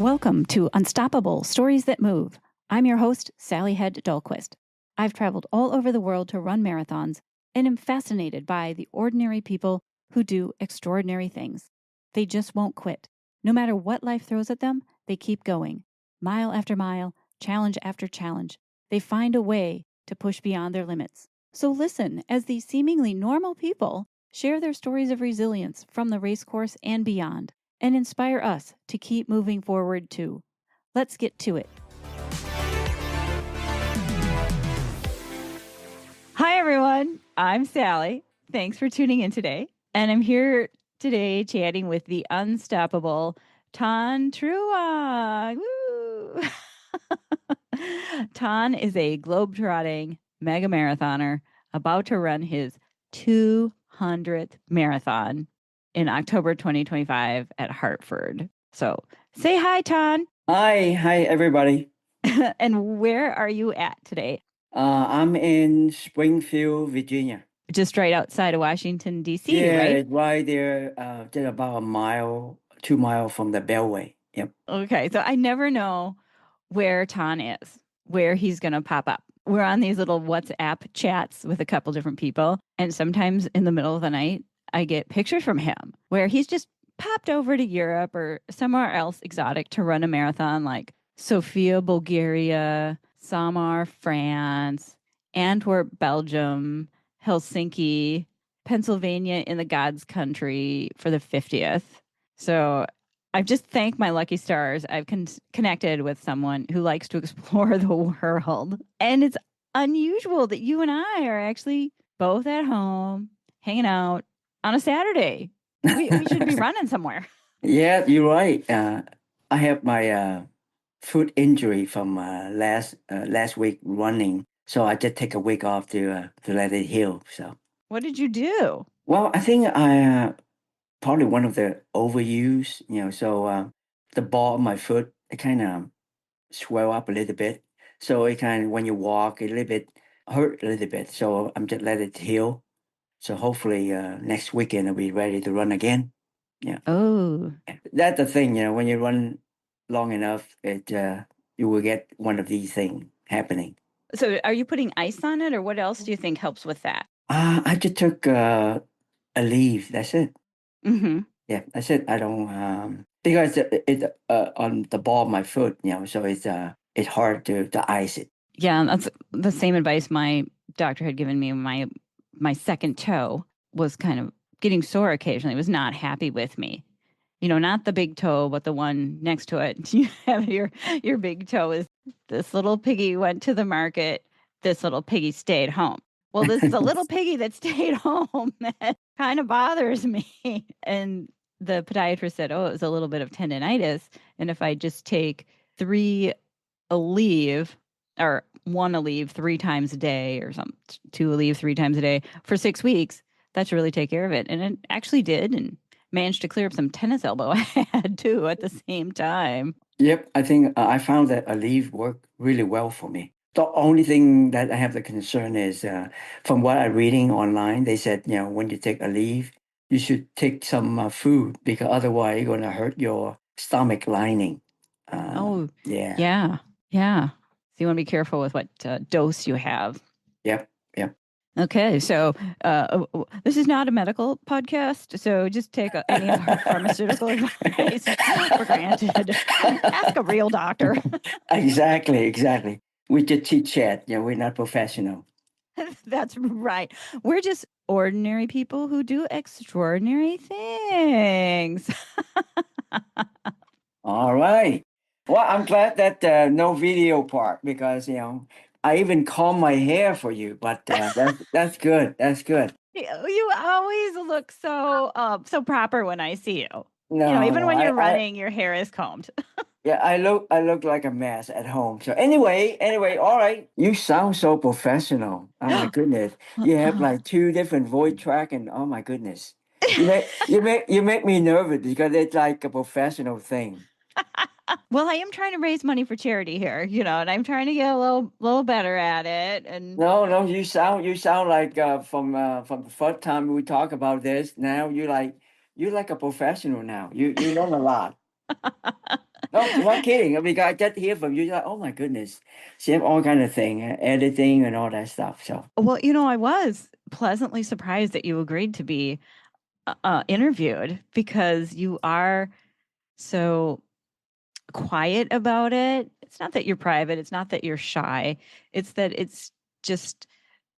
Welcome to Unstoppable Stories That Move. I'm your host, Sally Hed Dahlquist. I've traveled all over the world to run marathons and am fascinated by the ordinary people who do extraordinary things. They just won't quit. No matter what life throws at them, they keep going. Mile after mile, challenge after challenge, they find a way to push beyond their limits. So listen as these seemingly normal people share their stories of resilience from the race course and beyond, and inspire us to keep moving forward too. Let's get to it. Hi, everyone. I'm Sally. Thanks for tuning in today. And I'm here today chatting with the unstoppable Thanh Truong. Woo! Thanh is a globetrotting mega marathoner about to run his 200th marathon in October 2025 at Hartford. So say hi, Thanh. Hi, everybody. And where are you at today? I'm in Springfield, Virginia. Just right outside of Washington, D.C., Yeah, right? it's right there, just about a mile, 2 miles from the Beltway. Yep. Okay, so I never know where Thanh is, where he's going to pop up. We're on these little WhatsApp chats with a couple different people, and sometimes in the middle of the night, I get pictures from him where he's just popped over to Europe or somewhere else exotic to run a marathon like Sofia, Bulgaria, Samar, France, Antwerp, Belgium, Helsinki, Pennsylvania in the God's country for the 50th. So I've just thanked my lucky stars. I've connected with someone who likes to explore the world. And it's unusual that you and I are actually both at home, hanging out on a Saturday. We should be running somewhere. Yeah, you're right. I have my foot injury from last week running, so I just take a week off to let it heal. So What did you do? well, I think I probably one of the overuse, so the ball of my foot, it kind of swell up a little bit. So it kind of, when you walk, a little bit hurt a little bit. So I'm just let it heal. So hopefully next weekend I'll be ready to run again. Yeah. Oh, That's the thing, when you run long enough, you will get one of these things happening. so are you putting ice on it, or what else do you think helps with that? I just took a leave. That's it. Mm-hmm. Yeah, that's it. I don't because it on the ball of my foot, so it's hard to ice it. Yeah, that's the same advice my doctor had given me. My second toe was kind of getting sore occasionally. It was not happy with me. Not the big toe, but the one next to it. You have your big toe is this little piggy went to the market. This little piggy stayed home. Well, this is a little piggy that stayed home that kind of bothers me. And the podiatrist said, oh, it was a little bit of tendonitis. And if I just take 3 Aleve or 1 Aleve 3 times a day or 2 Aleve 3 times a day for 6 weeks, that should really take care of it. And it actually did. And managed to clear up some tennis elbow I had too at the same time. Yep, I think I found that a leave worked really well for me. The only thing that I have the concern is from what I'm reading online, they said, when you take a leave, you should take some food because otherwise you're going to hurt your stomach lining. Yeah. Yeah. So you want to be careful with what dose you have. Yep. Okay, so this is not a medical podcast, so just take any of our pharmaceutical advice for granted. Ask a real doctor. Exactly. We just chit chat. We're not professional. That's right. We're just ordinary people who do extraordinary things. All right. Well, I'm glad that no video part because I even comb my hair for you, but that's good. That's good. You always look so proper when I see you. No, even no, when you're running, your hair is combed. yeah, I look like a mess at home. So anyway, all right. You sound so professional. Oh my goodness. You have like 2 different voice track and oh my goodness. You make me nervous because it's like a professional thing. Well, I am trying to raise money for charity here, and I'm trying to get a little better at it. And No, you sound like from the first time we talk about this. Now you're like a professional now. You learn a lot. No, not kidding. I mean, I just hear from you, like, oh my goodness, she have all kind of thing, editing and all that stuff. So Well, I was pleasantly surprised that you agreed to be interviewed because you are so quiet about it. It's not that you're private, it's not that you're shy. It's that it's just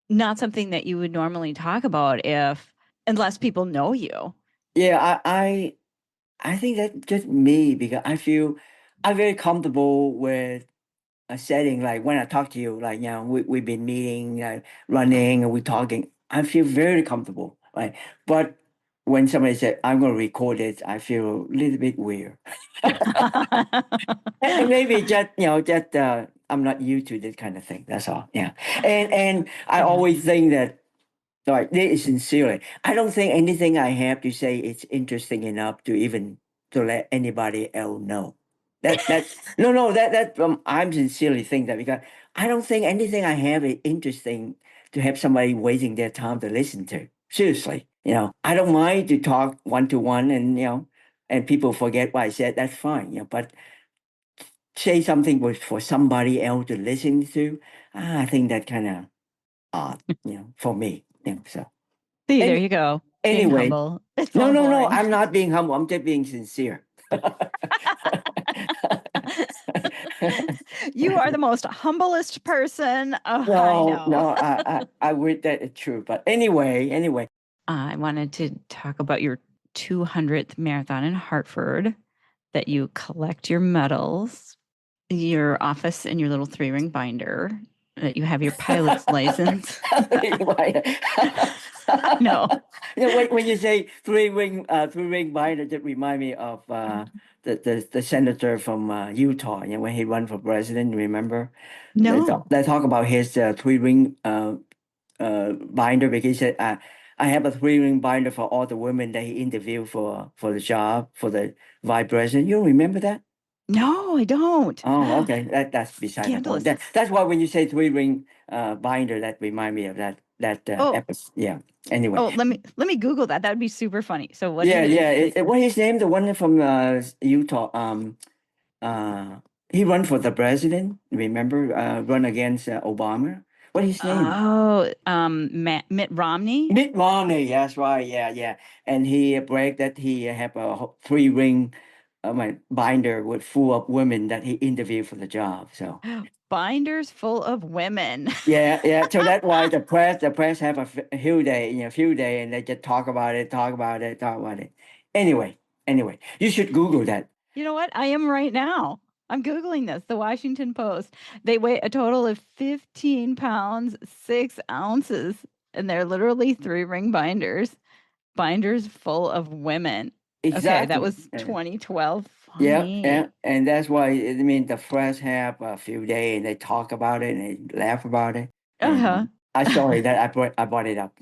not something that you would normally talk about if unless people know you. yeah, I think that's just me because I feel I'm very comfortable with a setting. Like when I talk to you, like we've been meeting, running, and we're talking. I feel very comfortable. Right, but when somebody said I'm going to record it, I feel a little bit weird. And maybe just just I'm not used to this kind of thing. That's all. Yeah, and I Yeah. always think that like this is sincerely. I don't think anything I have to say is interesting enough to even to let anybody else know. That no that I'm sincerely think that because I don't think anything I have is interesting to have somebody wasting their time to listen to. Seriously, I don't mind to talk one to one and and people forget what I said. That's fine. But say something was for somebody else to listen to. I think that kind of odd. For me. So. See, there Any, you go. Being anyway, humble. It's no, all no, no. boring. I'm not being humble. I'm just being sincere. You are the most humblest person I No, know. no. I wish that it's true. But anyway. I wanted to talk about your 200th marathon in Hartford, that you collect your medals, your office and your little 3-ring binder, that you have your pilot's license. Anyway. I know. When you say three ring binder, that remind me of the senator from Utah. When he run for president, remember? No. They talk about his 3 ring binder because he said, I have a 3 ring binder for all the women that he interviewed for the job for the vice president. You remember that? No, I don't. Oh, okay. That's beside the point. Scandalous. That's why when you say 3 ring binder, that remind me of that Oh, episode. Yeah. Anyway, oh, let me Google that. That would be super funny. So what is yeah, it yeah. that What his name? The one from Utah. Uh, he run for the president. Remember? Run against Obama. What his name? Mitt Romney? Mitt Romney, that's right. Yeah, yeah. And he bragged that he have a 3 ring my binder with full of women that he interviewed for the job. So Binders full of women. yeah, yeah. So that's why the press have a few day, few day, and they just talk about it, talk about it, talk about it. Anyway, you should Google that. You know what? I am right now. I'm Googling this. The Washington Post. They weigh a total of 15 pounds, 6 ounces, and they're literally 3-ring binders. Binders full of women. Okay, that Exactly. was 2012. Yeah, Funny. yeah, and that's why I mean the press have a few days and they talk about it and they laugh about it. Uh-huh. And I sorry that I brought it up.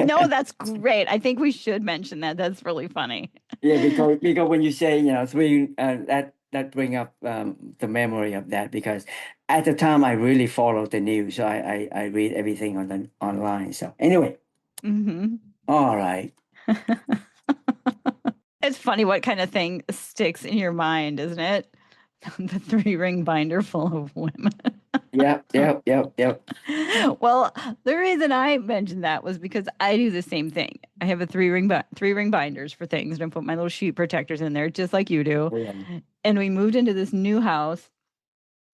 No, that's great. I think we should mention that. That's really funny. Yeah, because when you say three that bring up the memory of that because at the time I really followed the news, so I read everything on the online. So anyway, Mhm. all right. It's funny what kind of thing sticks in your mind, isn't it? The 3-ring binder full of women. Yep. Well, the reason I mentioned that was because I do the same thing. I have a 3-ring binders for things, and I put my little sheet protectors in there, just like you do. Yeah, And we moved into this new house,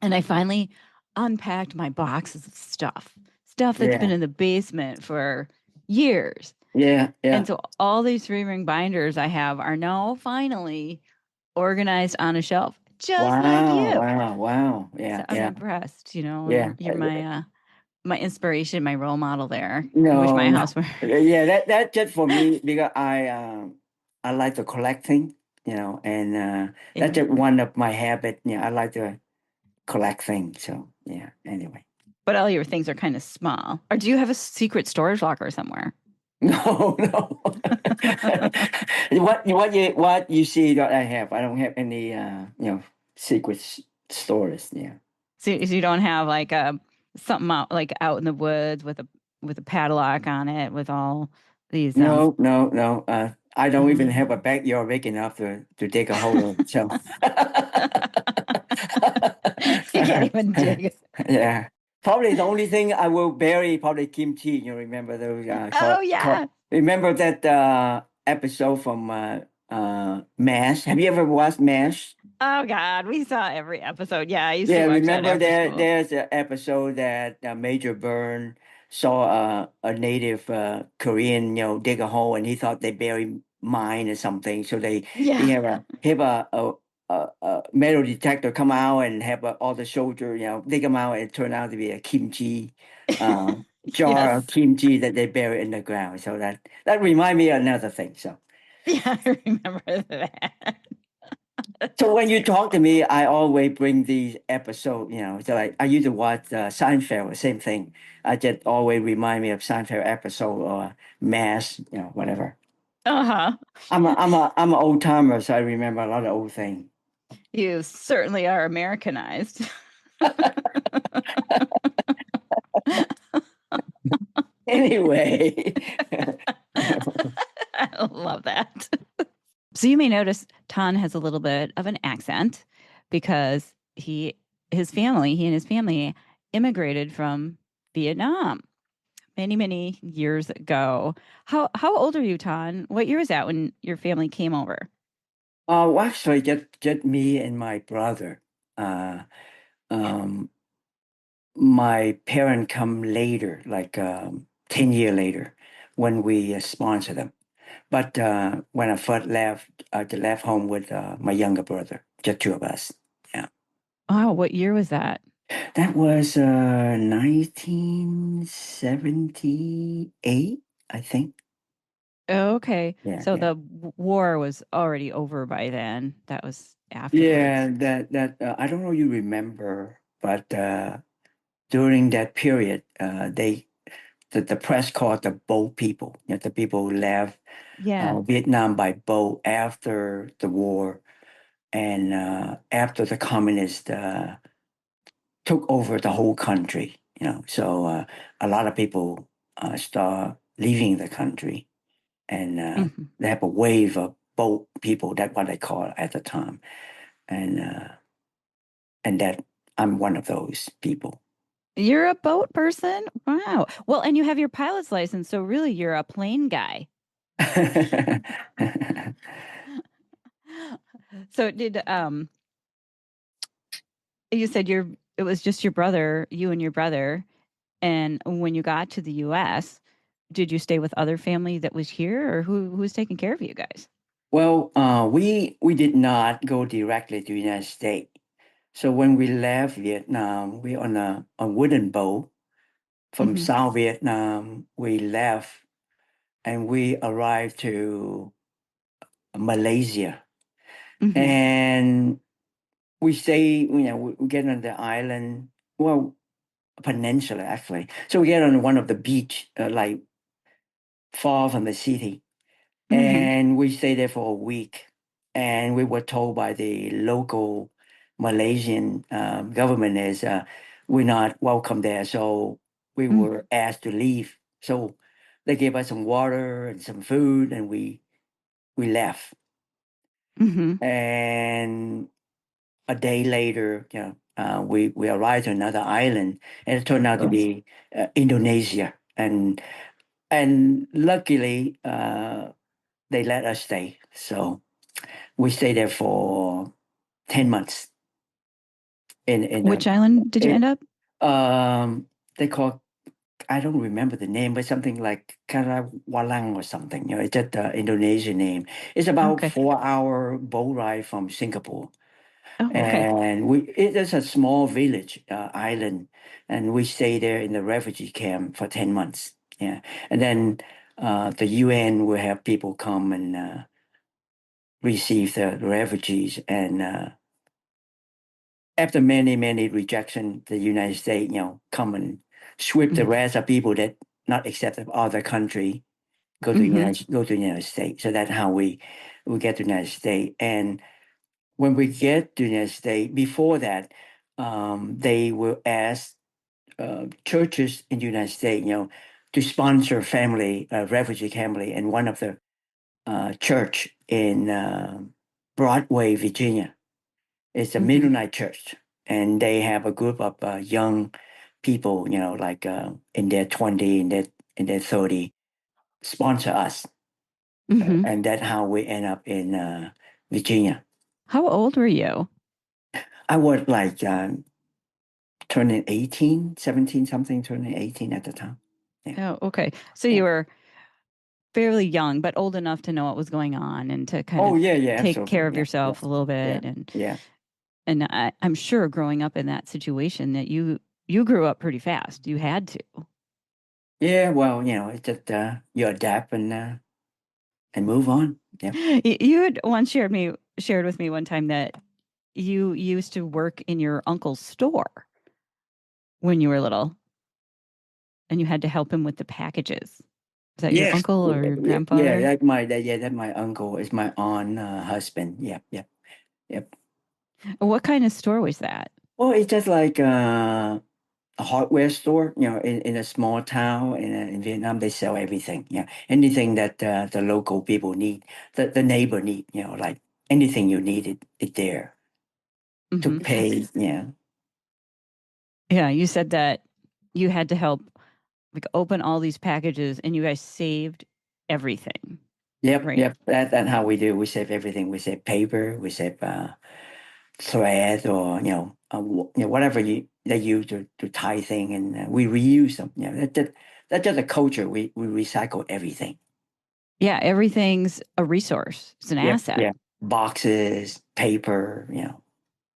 and I finally unpacked my boxes of stuff that's been yeah, in the basement for years. yeah. And so all these 3-ring binders I have are now finally organized on a shelf, just like Wow, you. wow, wow. So Yeah, I'm yeah, impressed. yeah. You're my inspiration, my role model there. I wish No, my no. house were. Yeah, that's just for me because I like to collecting, and that's Yeah. just one of my habit. I like to collect things. So yeah. Anyway, But all your things are kind of small. Or do you have a secret storage locker somewhere? no, no. What you see that I have? I don't have any secret stores. Yeah. So you don't have like something out like out in the woods with a padlock on it with all these No, no, no. I don't even have a Mhm. backyard big enough to dig a hole in. So You can't even dig. yeah. Probably the only thing I will bury probably kimchi. You remember those Oh yeah. remember that episode from MASH? Have you ever watched MASH? Oh God, we saw every episode. Yeah, I used to Yeah, watch that remember after there school. there's an episode that Major Byrne saw a native Korean, dig a hole, and he thought they buried mine or something. So they Yeah. have a metal detector come out and have all the soldier, dig them out, and it turned out to be a kimchi uh, jar of Yes. kimchi that they bury in the ground. So that remind me of another thing. So. Yeah, I remember that. So when you talk to me, I always bring these episodes, So I used to watch Seinfeld, same thing. I just always remind me of Seinfeld episode or Mass, whatever. Uh-huh. I'm an old timer, so I remember a lot of old things. You certainly are Americanized. Anyway, I love that. So you may notice Tan has a little bit of an accent because he and his family immigrated from Vietnam many, many years ago. How old are you, Tan? What year was that when your family came over? well, actually, just me and my brother. Uh, um, my parent come later, like 10 year later, when we sponsor them. But when I first left, I just left home with my younger brother, just two of us. Yeah, Oh, what year was that? that was 1978, I think. Okay. Yeah, So yeah, the war was already over by then. That was yeah. afterwards. That I don't know. You remember, but during that period, the press called the boat people. The people who left Yeah. Vietnam by boat after the war and after the communists took over the whole country. So a lot of people start leaving the country, and Mhm. they have a wave of boat people. That's what they call it at the time, and that I'm one of those people. You're a boat person? Wow. Well, and you have your pilot's license, so really you're a plane guy. So did you said it was just your brother, you and your brother, and when you got to the US, did you stay with other family that was here or who's taking care of you guys? Well, we did not go directly to the United States. So when we left Vietnam, we on a wooden boat from Mhm. South Vietnam. We left and we arrived to Malaysia, Mhm. and we stay. We get on the island, well, a peninsula actually. So we get on one of the beach, like far from the city, Mhm. and we stay there for a week. And we were told by the local Malaysian government is we're not welcome there. So we Mm. were asked to leave. So they gave us some water and some food, and we left. Mhm. And a day later, we arrived to another island, and it turned out to Oh. be Indonesia. And luckily, they let us stay. So we stayed there for 10 months in Which island did you it, end up? they call, I don't remember the name, but something like Karawalang or something. It's just the Indonesian name. It's about Okay. 4 hour boat ride from Singapore. Oh, okay. And it is a small village, island, and we stay there in the refugee camp for 10 months. Yeah. And then the UN will have people come and receive the refugees. And after many, many rejection, the United States, come and sweep the Mm. rest of people that not accept of other country, Mhm. Go to the United States. So that's how we get to the United States. And when we get to the United States, before that, they will ask churches in the United States, to sponsor family, refugee family, and one of the church in Broadway, Virginia. It's a Hmm. Mennonite church, and they have a group of young people, like in their 20, in their 30, sponsor us, Hmm. and that's how we end up in Virginia. How old were you? I was like turning 18, 17 something, turning 18 at the time. Yeah, Oh, okay. So yeah, you were fairly young, but old enough to know what was going on and to kind oh of yeah, yeah, take care absolutely, of yeah, yeah, yourself a little yeah, bit. yeah. And I'm sure growing up in that situation that you grew up pretty fast. You had to. Yeah, well, it's just you adapt and move on. Yeah. You had once shared with me one time that you used to work in your uncle's store when you were little, and you had to help him with the packages. Is that your Yes. uncle or your Yeah, yeah, grandfather? that's my uncle. Is my aunt husband. Yep, yep, yep. What kind of store was that? Well, it's just like a hardware store, in a small town in Vietnam. They sell everything. Yeah, anything that the local people need, the neighbor need. Like anything you need, it there to Hmm. pay. Yeah. Yeah, you said that you had to help like open all these packages, and you guys saved everything, Yep, right? yep. That's how we do. We save everything. We save paper. We save thread or whatever they use to tie thing, and we reuse them. That's just a culture. We recycle everything. Yeah, everything's a resource. It's an Yep, asset. yeah. Boxes, paper,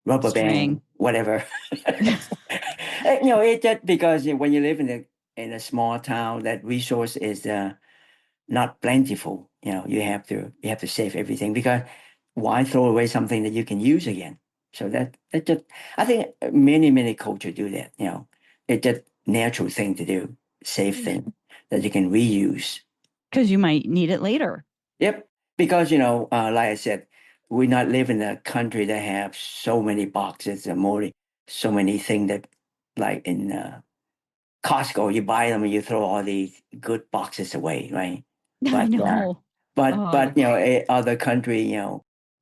rubber String. band, whatever. It's just because when you live in a small town, that resource is not plentiful. You have to save everything because why throw away something that you can use again? So that just I think many cultures do that. It's just natural thing to do, save thing that you can reuse. Because you might need it later. Yep, because like I said, we not live in a country that have so many boxes and more, so many things that like in Costco, you buy them and you throw all these good boxes away, right? I But know. Oh, other country,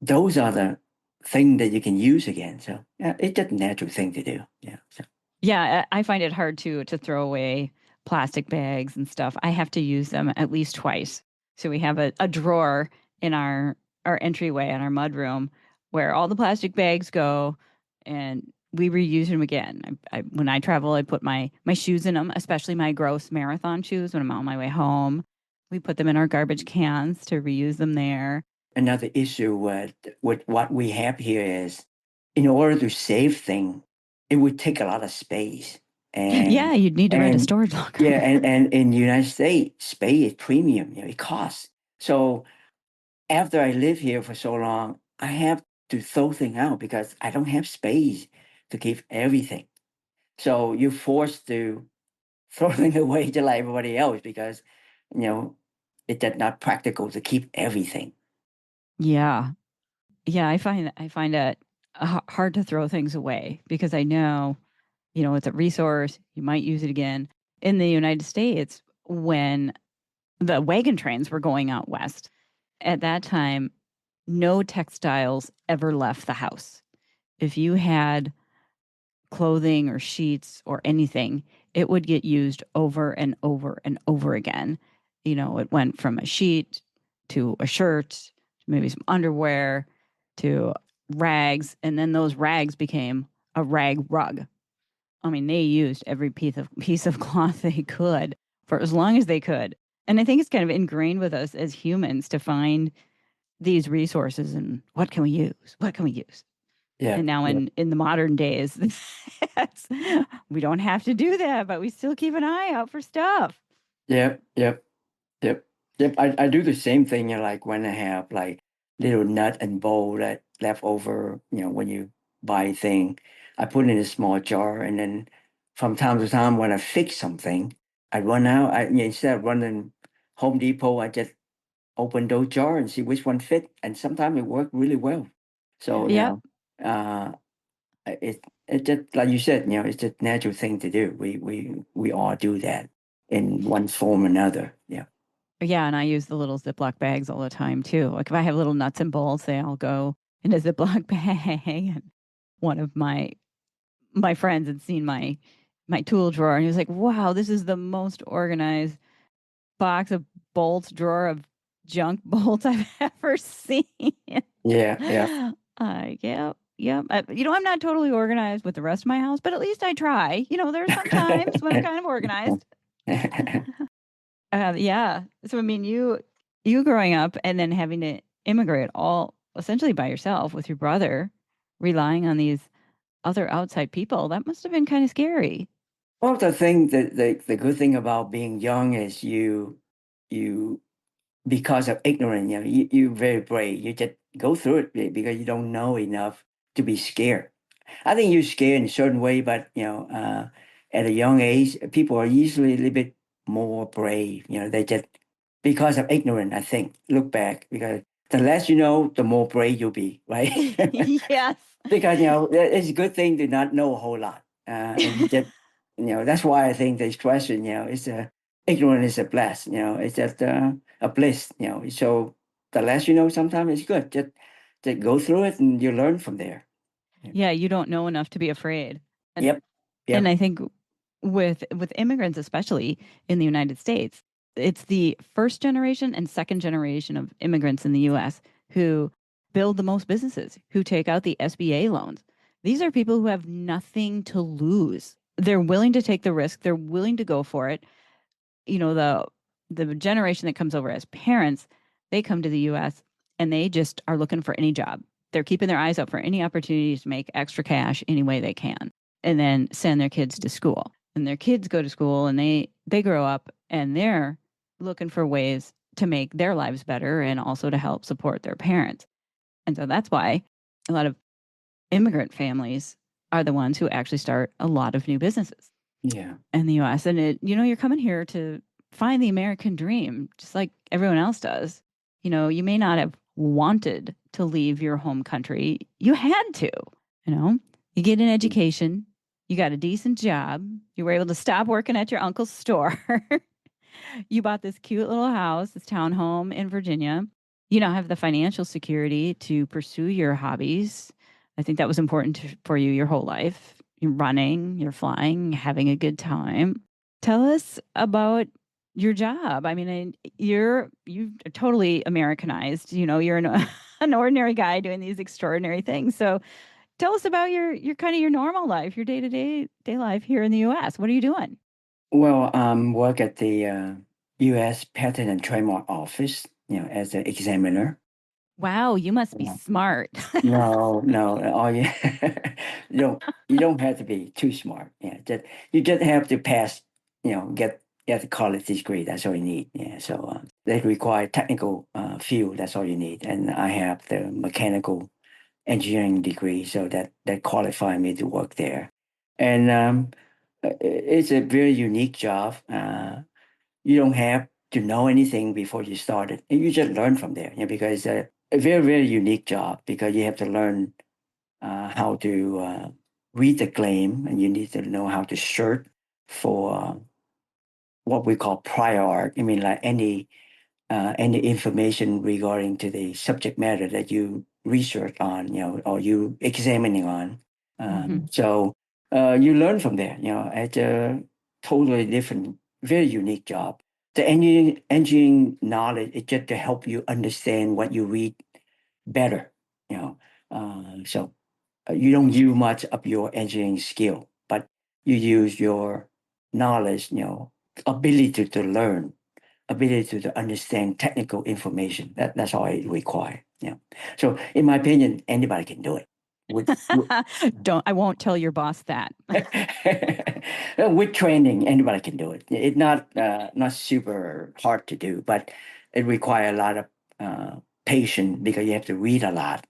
those are the thing that you can use again. So yeah, it's just a natural thing to do. Yeah. So yeah. I find it hard to throw away plastic bags and stuff. I have to use them at least twice. So we have a drawer in our entryway in our mudroom where all the plastic bags go, and we reuse them again. When I travel, I put my shoes in them, especially my gross marathon shoes when I'm on my way home. We put them in our garbage cans to reuse them there. another issue with what we have here is, in order to save thing, it would take a lot of space, Yeah, and you'd need to rent a and storage locker. yeah, and in the United States, space is premium. It costs. So after I live here for so long, I have to throw things out because I don't have space to keep everything. So you're forced to throw things away just like everybody else because, you know, it's just not practical to keep everything. Yeah. Yeah, I find it hard to throw things away because I know, it's a resource. You might use it again. In the United States, when the wagon trains were going out west, at that time, no textiles ever left the house. If you had clothing or sheets or anything, it would get used over and over and over again. It went from a sheet to a shirt, maybe some underwear to rags, and then those rags became a rag rug. I mean, they used every piece of cloth they could for as long as they could. And I think it's kind of ingrained with us as humans to find these resources and what can we use? What can we use? Yeah, And now yeah, in the modern days, we don't have to do that, but we still keep an eye out for stuff. yeah, yeah. Yep. Yep. I do the same thing, like when I have like little nut and bowl that left over, when you buy thing, I put it in a small jar, and then from time to time when I fix something, I run out. Instead of running Home Depot, I just open those jar and see which one fit. And sometimes it worked really well. So, Yep. uh it just like you said, it's just natural thing to do. We all do that in one form or another. Yeah. Yeah, and I use the little Ziploc bags all the time too. Like if I have little nuts and bolts, they all go in a Ziploc bag. And one of my friends had seen my tool drawer, and he was like, "Wow, this is the most organized box of bolts drawer of junk bolts I've ever seen." Yeah, yeah. Yeah, yeah. I'm not totally organized with the rest of my house, but at least I try. There are some times when I'm kind of organized. Yeah. So I mean, you growing up and then having to immigrate all essentially by yourself with your brother, relying on these other outside people, that must have been kind of scary. Well, the thing that the good thing about being young is you because of ignorance, you're very brave. You just go through it because you don't know enough to be scared. I think you're scared in a certain way, but at a young age, people are usually a little bit more brave. They just because of ignorance, I think. Look back because the less you know, the more brave you'll be, right? Yes. Because it's a good thing to not know a whole lot, and you just that's why I think the expression is a ignorance is a bless. It's just a bliss. So the less you know, sometimes it's good. Just go through it and you learn from there. Yeah. Yeah, you don't know enough to be afraid. And Yep. and Yep. I think with immigrants, especially in the United States, it's the first generation and second generation of immigrants in the US who build the most businesses, who take out the SBA loans. These are people who have nothing to lose. They're willing to take the risk, they're willing to go for it. The generation that comes over as parents, they come to the US and they just are looking for any job. They're keeping their eyes out for any opportunities to make extra cash any way they can and then send their kids to school. And their kids go to school and they grow up and they're looking for ways to make their lives better and also to help support their parents. And so that's why a lot of immigrant families are the ones who actually start a lot of new businesses Yeah. in the US. And you're coming here to find the American dream, just like everyone else does. You may not have wanted to leave your home country. You had to, you know, you get an education, you got a decent job, you were able to stop working at your uncle's store. You bought this cute little house, this townhome in Virginia. You now have the financial security to pursue your hobbies. I think that was important for you your whole life. You're running, you're flying, having a good time. Tell us about your job. I mean, you've totally Americanized. You're an ordinary guy doing these extraordinary things. So tell us about your kind of your normal life, your day life here in the U.S. What are you doing? Well, work at the U.S. Patent and Trademark Office, as an examiner. Wow, you must be Uh, smart. no, no, oh yeah, you don't have to be too smart. Yeah, you just have to pass. Get a college degree. That's all you need. Yeah, so they require technical field. That's all you need. And I have the mechanical engineering degree, so that qualify me to work there. And it's a very unique job. You don't have to know anything before you start it. You just learn from there, because it's a very, very unique job because you have to learn how to read the claim and you need to know how to search for what we call prior art. I mean, like any information regarding to the subject matter that you research on, or you examining on. Hmm. So you learn from there. It's a totally different, very unique job. The engineering knowledge is just to help you understand what you read better. You know, so you don't use much of your engineering skill, but you use your knowledge, ability to learn, ability to understand technical information. That's all it requires. Yeah. So in my opinion, anybody can do it. With Don't I won't tell your boss that. with training, anybody can do it. It's not super hard to do, but it requires a lot of patience because you have to read a lot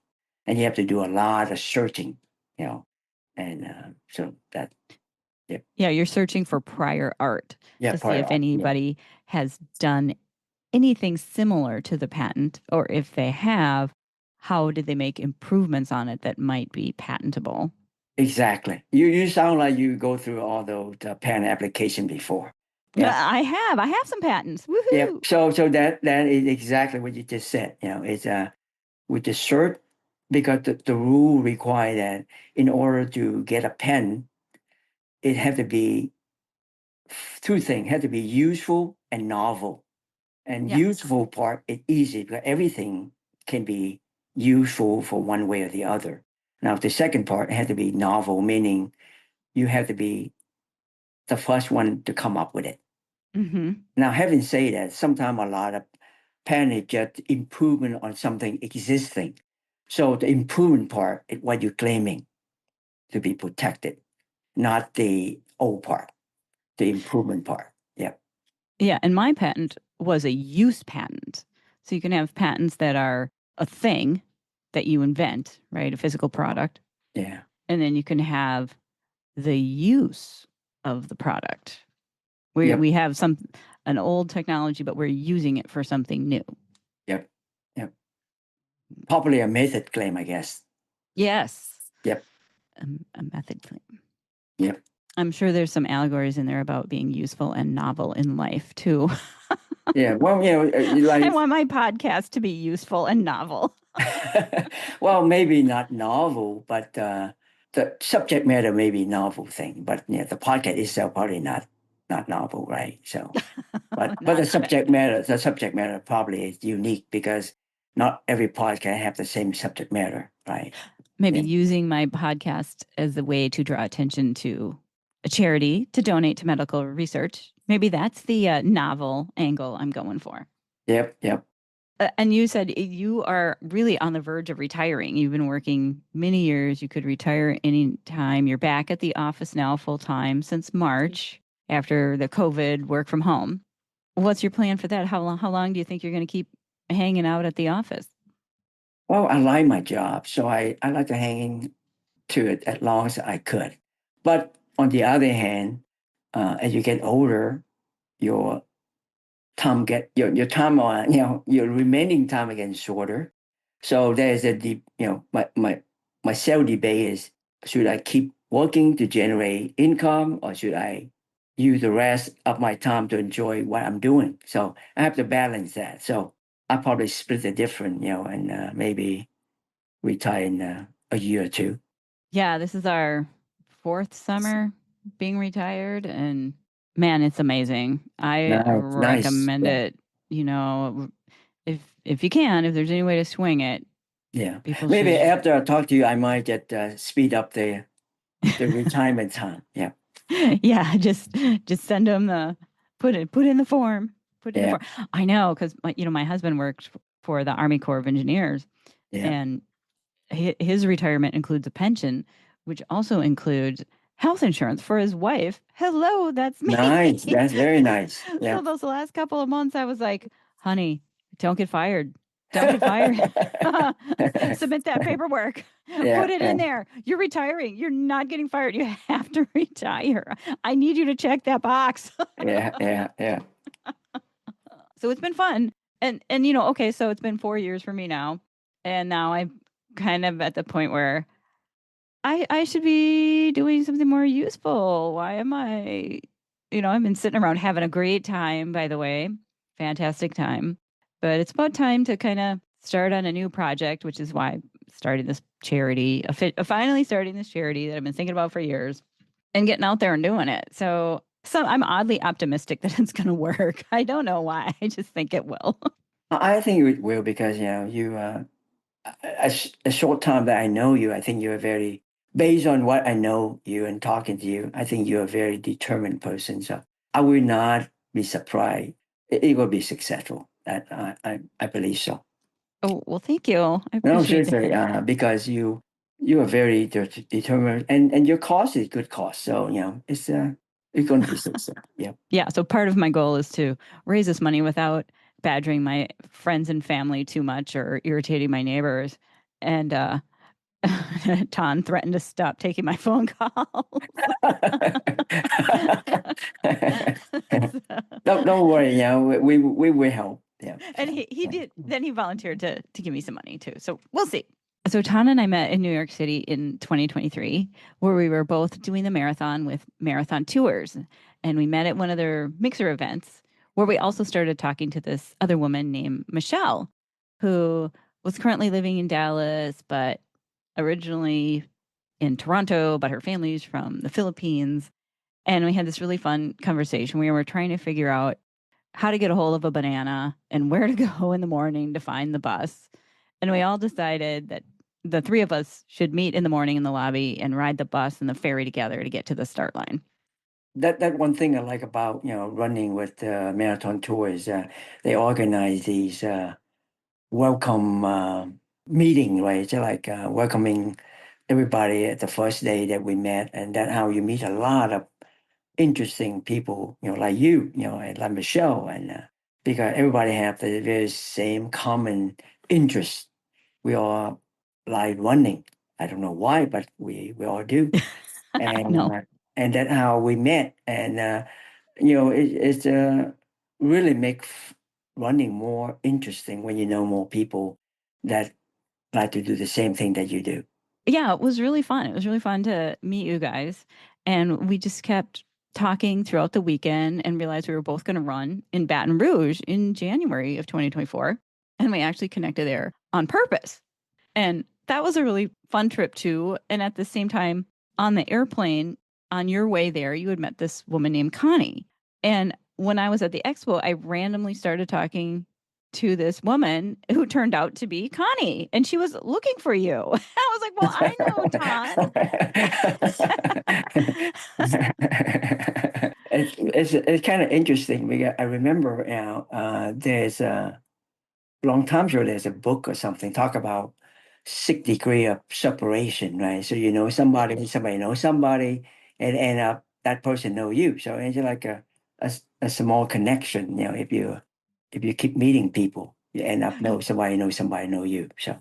and you have to do a lot of searching. You know, and so that yeah, Yeah, you're searching for prior art yeah, to see prior if art. Yeah, anybody has done anything similar to the patent, or if they have, how did they make improvements on it that might be patentable? exactly. You sound like you go through all those pen application before. Yeah. I have some patents. Yeah. Woohoo! So that is exactly what you just said. It's with the shirt, because the rule require that in order to get a pen, it had to be two things: had to be useful and novel. And Yeah. useful part is easy because everything can be useful for one way or the other. Now the second part had to be novel, meaning you have to be the first one to come up with it. Hmm. Now, having said that, sometimes a lot of panic just improvement on something existing. So the improvement part is what you're claiming to be protected, not the old part, the improvement part. Yeah. Yeah, and my patent was a use patent. So you can have patents that are a thing that you invent, right? A physical product. Yeah. And then you can have the use of the product where Yep. we have an old technology, but we're using it for something new. Yep. Yep. Probably a method claim, I guess. Yes. Yep. A method claim. Yep. I'm sure there's some allegories in there about being useful and novel in life too. Yeah. Well, I like, want my podcast to be useful and novel. well, maybe not novel, but the subject matter may be novel thing, but yeah, the podcast itself probably not novel, right? So, but Not even. the subject matter probably is unique because not every podcast have the same subject matter, right? Maybe Yeah. using my podcast as a way to draw attention to a charity to donate to medical research. Maybe that's the novel angle I'm going for. Yep. Yep. And you said you are really on the verge of retiring. You've been working many years. You could retire any time. You're back at the office now full time since March after the COVID work from home. What's your plan for that? How long do you think you're going to keep hanging out at the office? Well, I like my job, so I like to hang to it as long as I could. But on the other hand, as you get older, your your time on your remaining time again shorter. So there's a deep my self debate is, should I keep working to generate income, or should I use the rest of my time to enjoy what I'm doing? So I have to balance that. So I probably split the different, and maybe retire in a year or two. Yeah, this is our fourth summer being retired, and man, it's amazing. I Nice, nice. recommend Yeah, it. You know, if you can, if there's any way to swing it, yeah. people Maybe should. after I talk to you, I might just speed up the retirement time. Yeah. Yeah, just send them the put in the form. Put in the Yeah. form. I know because my husband worked for the Army Corps of Engineers, Yeah. and his retirement includes a pension, which also includes health insurance for his wife. Hello, that's me. Nice. That's very nice. So Yeah. those last couple of months, I was like, honey, don't get fired. Don't get fired. Submit that paperwork. Yeah. Put it Yeah. in there. You're retiring. You're not getting fired. You have to retire. I need you to check that box. Yeah. Yeah. Yeah. So it's been fun. And okay, so it's been 4 years for me now. And now I'm kind of at the point where I should be doing something more useful. Why am I I've been sitting around having a great time, by the way. Fantastic time. But it's about time to kind of start on a new project, which is why I'm starting this charity, finally starting this charity that I've been thinking about for years and getting out there and doing it. So I'm oddly optimistic that it's going to work. I don't know why. I just think it will. I think it will because you a short time that I know you, I think you're very based on what I know you and talking to you. I think you're a very determined person. So I will not be surprised. It will be successful. That I believe so. Oh, well, thank you. I No, appreciate seriously, that. because you are very determined, and your cause is good cause. So it's going to be successful. Yeah. Yeah. So part of my goal is to raise this money without badgering my friends and family too much or irritating my neighbors. And Ton threatened to stop taking my phone calls. Don't worry. We will help. Yeah. And So he yeah. did. Then he volunteered to give me some money too. So we'll see. So Tana and I met in New York City in 2023, where we were both doing the marathon with Marathon Tours. And we met at one of their mixer events where we also started talking to this other woman named Michelle, who was currently living in Dallas, but originally in Toronto, but her family's from the Philippines. And we had this really fun conversation. We were trying to figure out how to get a hold of a banana and where to go in the morning to find the bus. And we all decided that the three of us should meet in the morning in the lobby and ride the bus and the ferry together to get to the start line. That one thing I like about running with marathon tours, they organize these welcome meeting, right? So like welcoming everybody at the first day that we met, and that's how you meet a lot of interesting people, like and like Michelle, and because everybody have the very same common interest. We all like running. I don't know why, but we all do, I and know. uh, and that's how we met. And it's really make running more interesting when you know more people that like to do the same thing that you do. Yeah, it was really fun. It was really fun to meet you guys. And we just kept talking throughout the weekend and realized we were both going to run in Baton Rouge in January of 2024. And we actually connected there on purpose. And that was a really fun trip too. And at the same time, on the airplane, on your way there, you had met this woman named Connie. And when I was at the expo, I randomly started talking to this woman who turned out to be Connie, and she was looking for you. I was like, well, I know Ton. It's kind of interesting because I remember now there's a long time ago there's a book or something talk about 6 degree of separation, right? So you know somebody, somebody knows somebody, and end up that person know you. So it's like a small connection, if you keep meeting people, you end up know somebody know you. So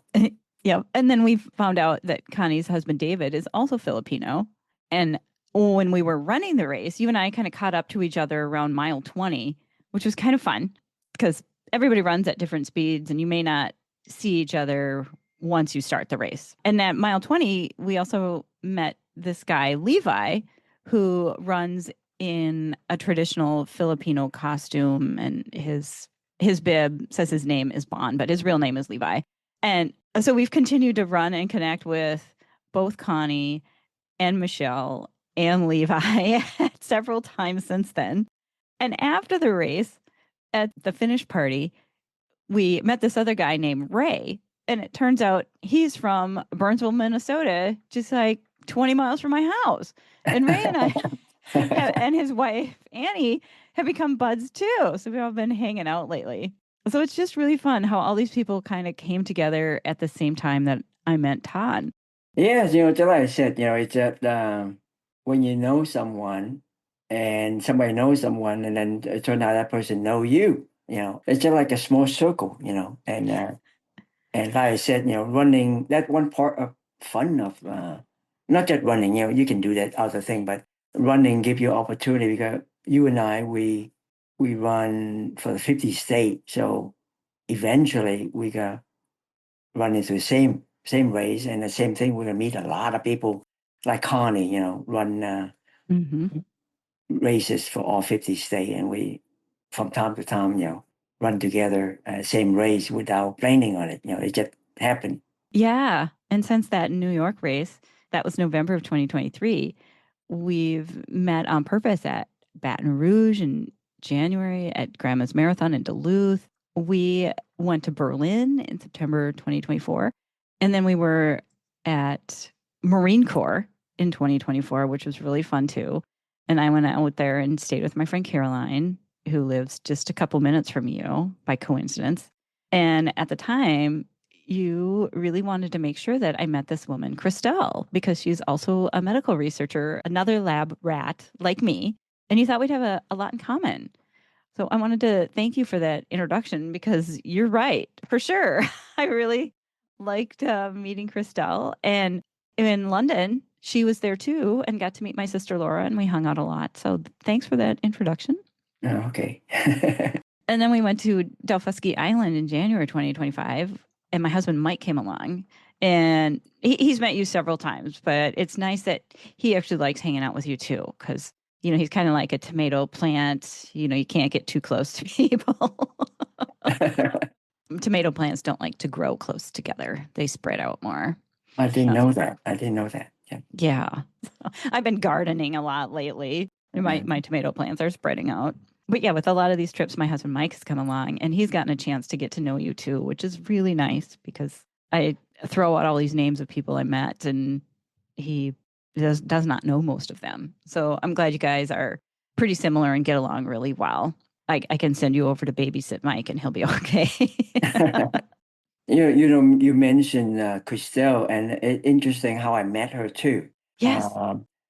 Yeah. And then we found out that Connie's husband, David, is also Filipino. And when we were running the race, you and I kind of caught up to each other around mile 20, which was kind of fun because everybody runs at different speeds and you may not see each other once you start the race. And at mile 20, we also met this guy, Levi, who runs in a traditional Filipino costume, and his bib says his name is Bon, but his real name is Levi. And so we've continued to run and connect with both Connie and Michelle and Levi several times since then. And after the race, at the finish party, we met this other guy named Ray. And it turns out he's from Burnsville, Minnesota, just like 20 miles from my house. And Ray and I and his wife, Annie, have become buds too. So we've all been hanging out lately. So it's just really fun how all these people kind of came together at the same time that I met Todd. yes, just like I said, it's that when you know someone and somebody knows someone, and then it turns out that person know you. It's just like a small circle, and like I said, running, that one part of fun of not just running, you can do that other thing, but running give you opportunity because you and I, we run for the 50 state. So eventually we got run into the same race, and the same thing, we're gonna meet a lot of people like Connie, run Hmm. races for all 50 state, and we from time to time, run together same race without planning on it. It just happened. Yeah. And since that New York race, that was November of 2023, we've met on purpose at Baton Rouge in January, at Grandma's Marathon in Duluth. We went to Berlin in September 2024. And then we were at Marine Corps in 2024, which was really fun too. And I went out there and stayed with my friend Caroline, who lives just a couple minutes from you by coincidence. And at the time, you really wanted to make sure that I met this woman, Christelle, because she's also a medical researcher, another lab rat like me. And you thought we'd have a lot in common. So I wanted to thank you for that introduction because you're right, for sure. I really liked meeting Christelle. And in London, she was there too and got to meet my sister Laura, and we hung out a lot. So thanks for that introduction. Oh, okay. And then we went to Delfusky Island in January 2025, and my husband Mike came along. And he's met you several times, but it's nice that he actually likes hanging out with you too, because he's kind of like a tomato plant. You can't get too close to people. Tomato plants don't like to grow close together. They spread out more. I didn't So, know that. I didn't know that. Yeah. yeah. I've been gardening a lot lately. My tomato plants are spreading out. But yeah, with a lot of these trips, my husband Mike has come along and he's gotten a chance to get to know you too, which is really nice because I throw out all these names of people I met and he does not know most of them. So I'm glad you guys are pretty similar and get along really well. I can send you over to babysit Mike and he'll be okay. You mentioned Christelle, and interesting how I met her too. Yes.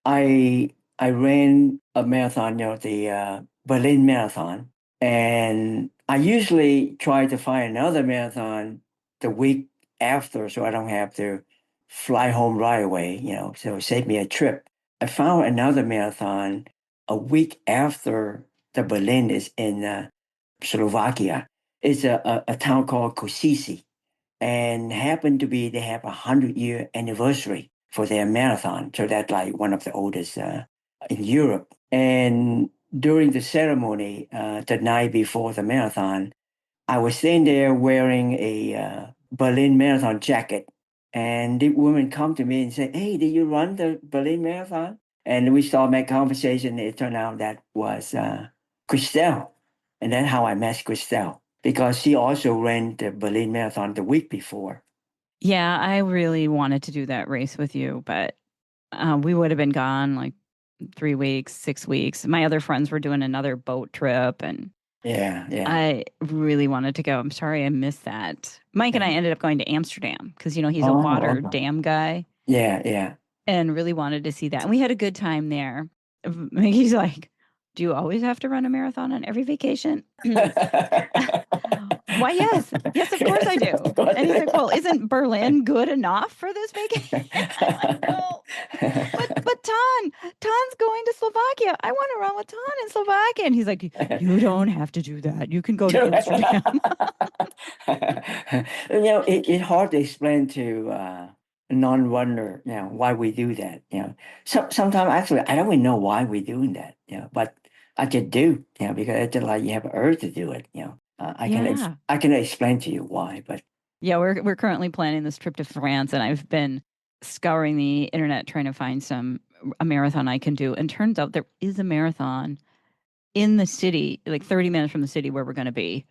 I I ran a marathon, the Berlin Marathon, and I usually try to find another marathon the week after, so I don't have to fly home right away. So save me a trip. I found another marathon a week after the Berlin is in Slovakia. It's a town called Kosice, and happened to be they have 100-year anniversary for their marathon. So that's like one of the oldest in Europe. And during the ceremony, the night before the marathon, I was sitting there wearing a Berlin Marathon jacket. And the woman come to me and said, "Hey, did you run the Berlin Marathon?" And we started my conversation. It turned out that was Christelle. And that's how I met Christelle because she also ran the Berlin Marathon the week before. Yeah, I really wanted to do that race with you, but we would have been gone like 3 weeks, 6 weeks. My other friends were doing another boat trip, and Yeah, yeah. I really wanted to go. I'm sorry I missed that. Mike and I Yeah. ended up going to Amsterdam because, he's a Oh, water okay. dam guy Yeah, yeah. and really wanted to see that. And we had a good time there. He's like, "Do you always have to run a marathon on every vacation?" Why, yes. Yes, of course I Yes, do. of course. And he's like, "Well, isn't Berlin good enough for this vacation?" I'm like, "No, but Tan's going to Slovakia. I want to run with Tan in Slovakia." And he's like, "You don't have to do that. You can go to Amsterdam." It's hard to explain to a non-runner, why we do that. Sometimes actually I don't even know why we're doing that. But I just do. Because it's just like you have an urge to do it. Yeah. I can explain to you why, but Yeah, we're currently planning this trip to France and I've been scouring the internet trying to find a marathon I can do. And turns out there is a marathon in the city, like 30 minutes from the city where we're going to be.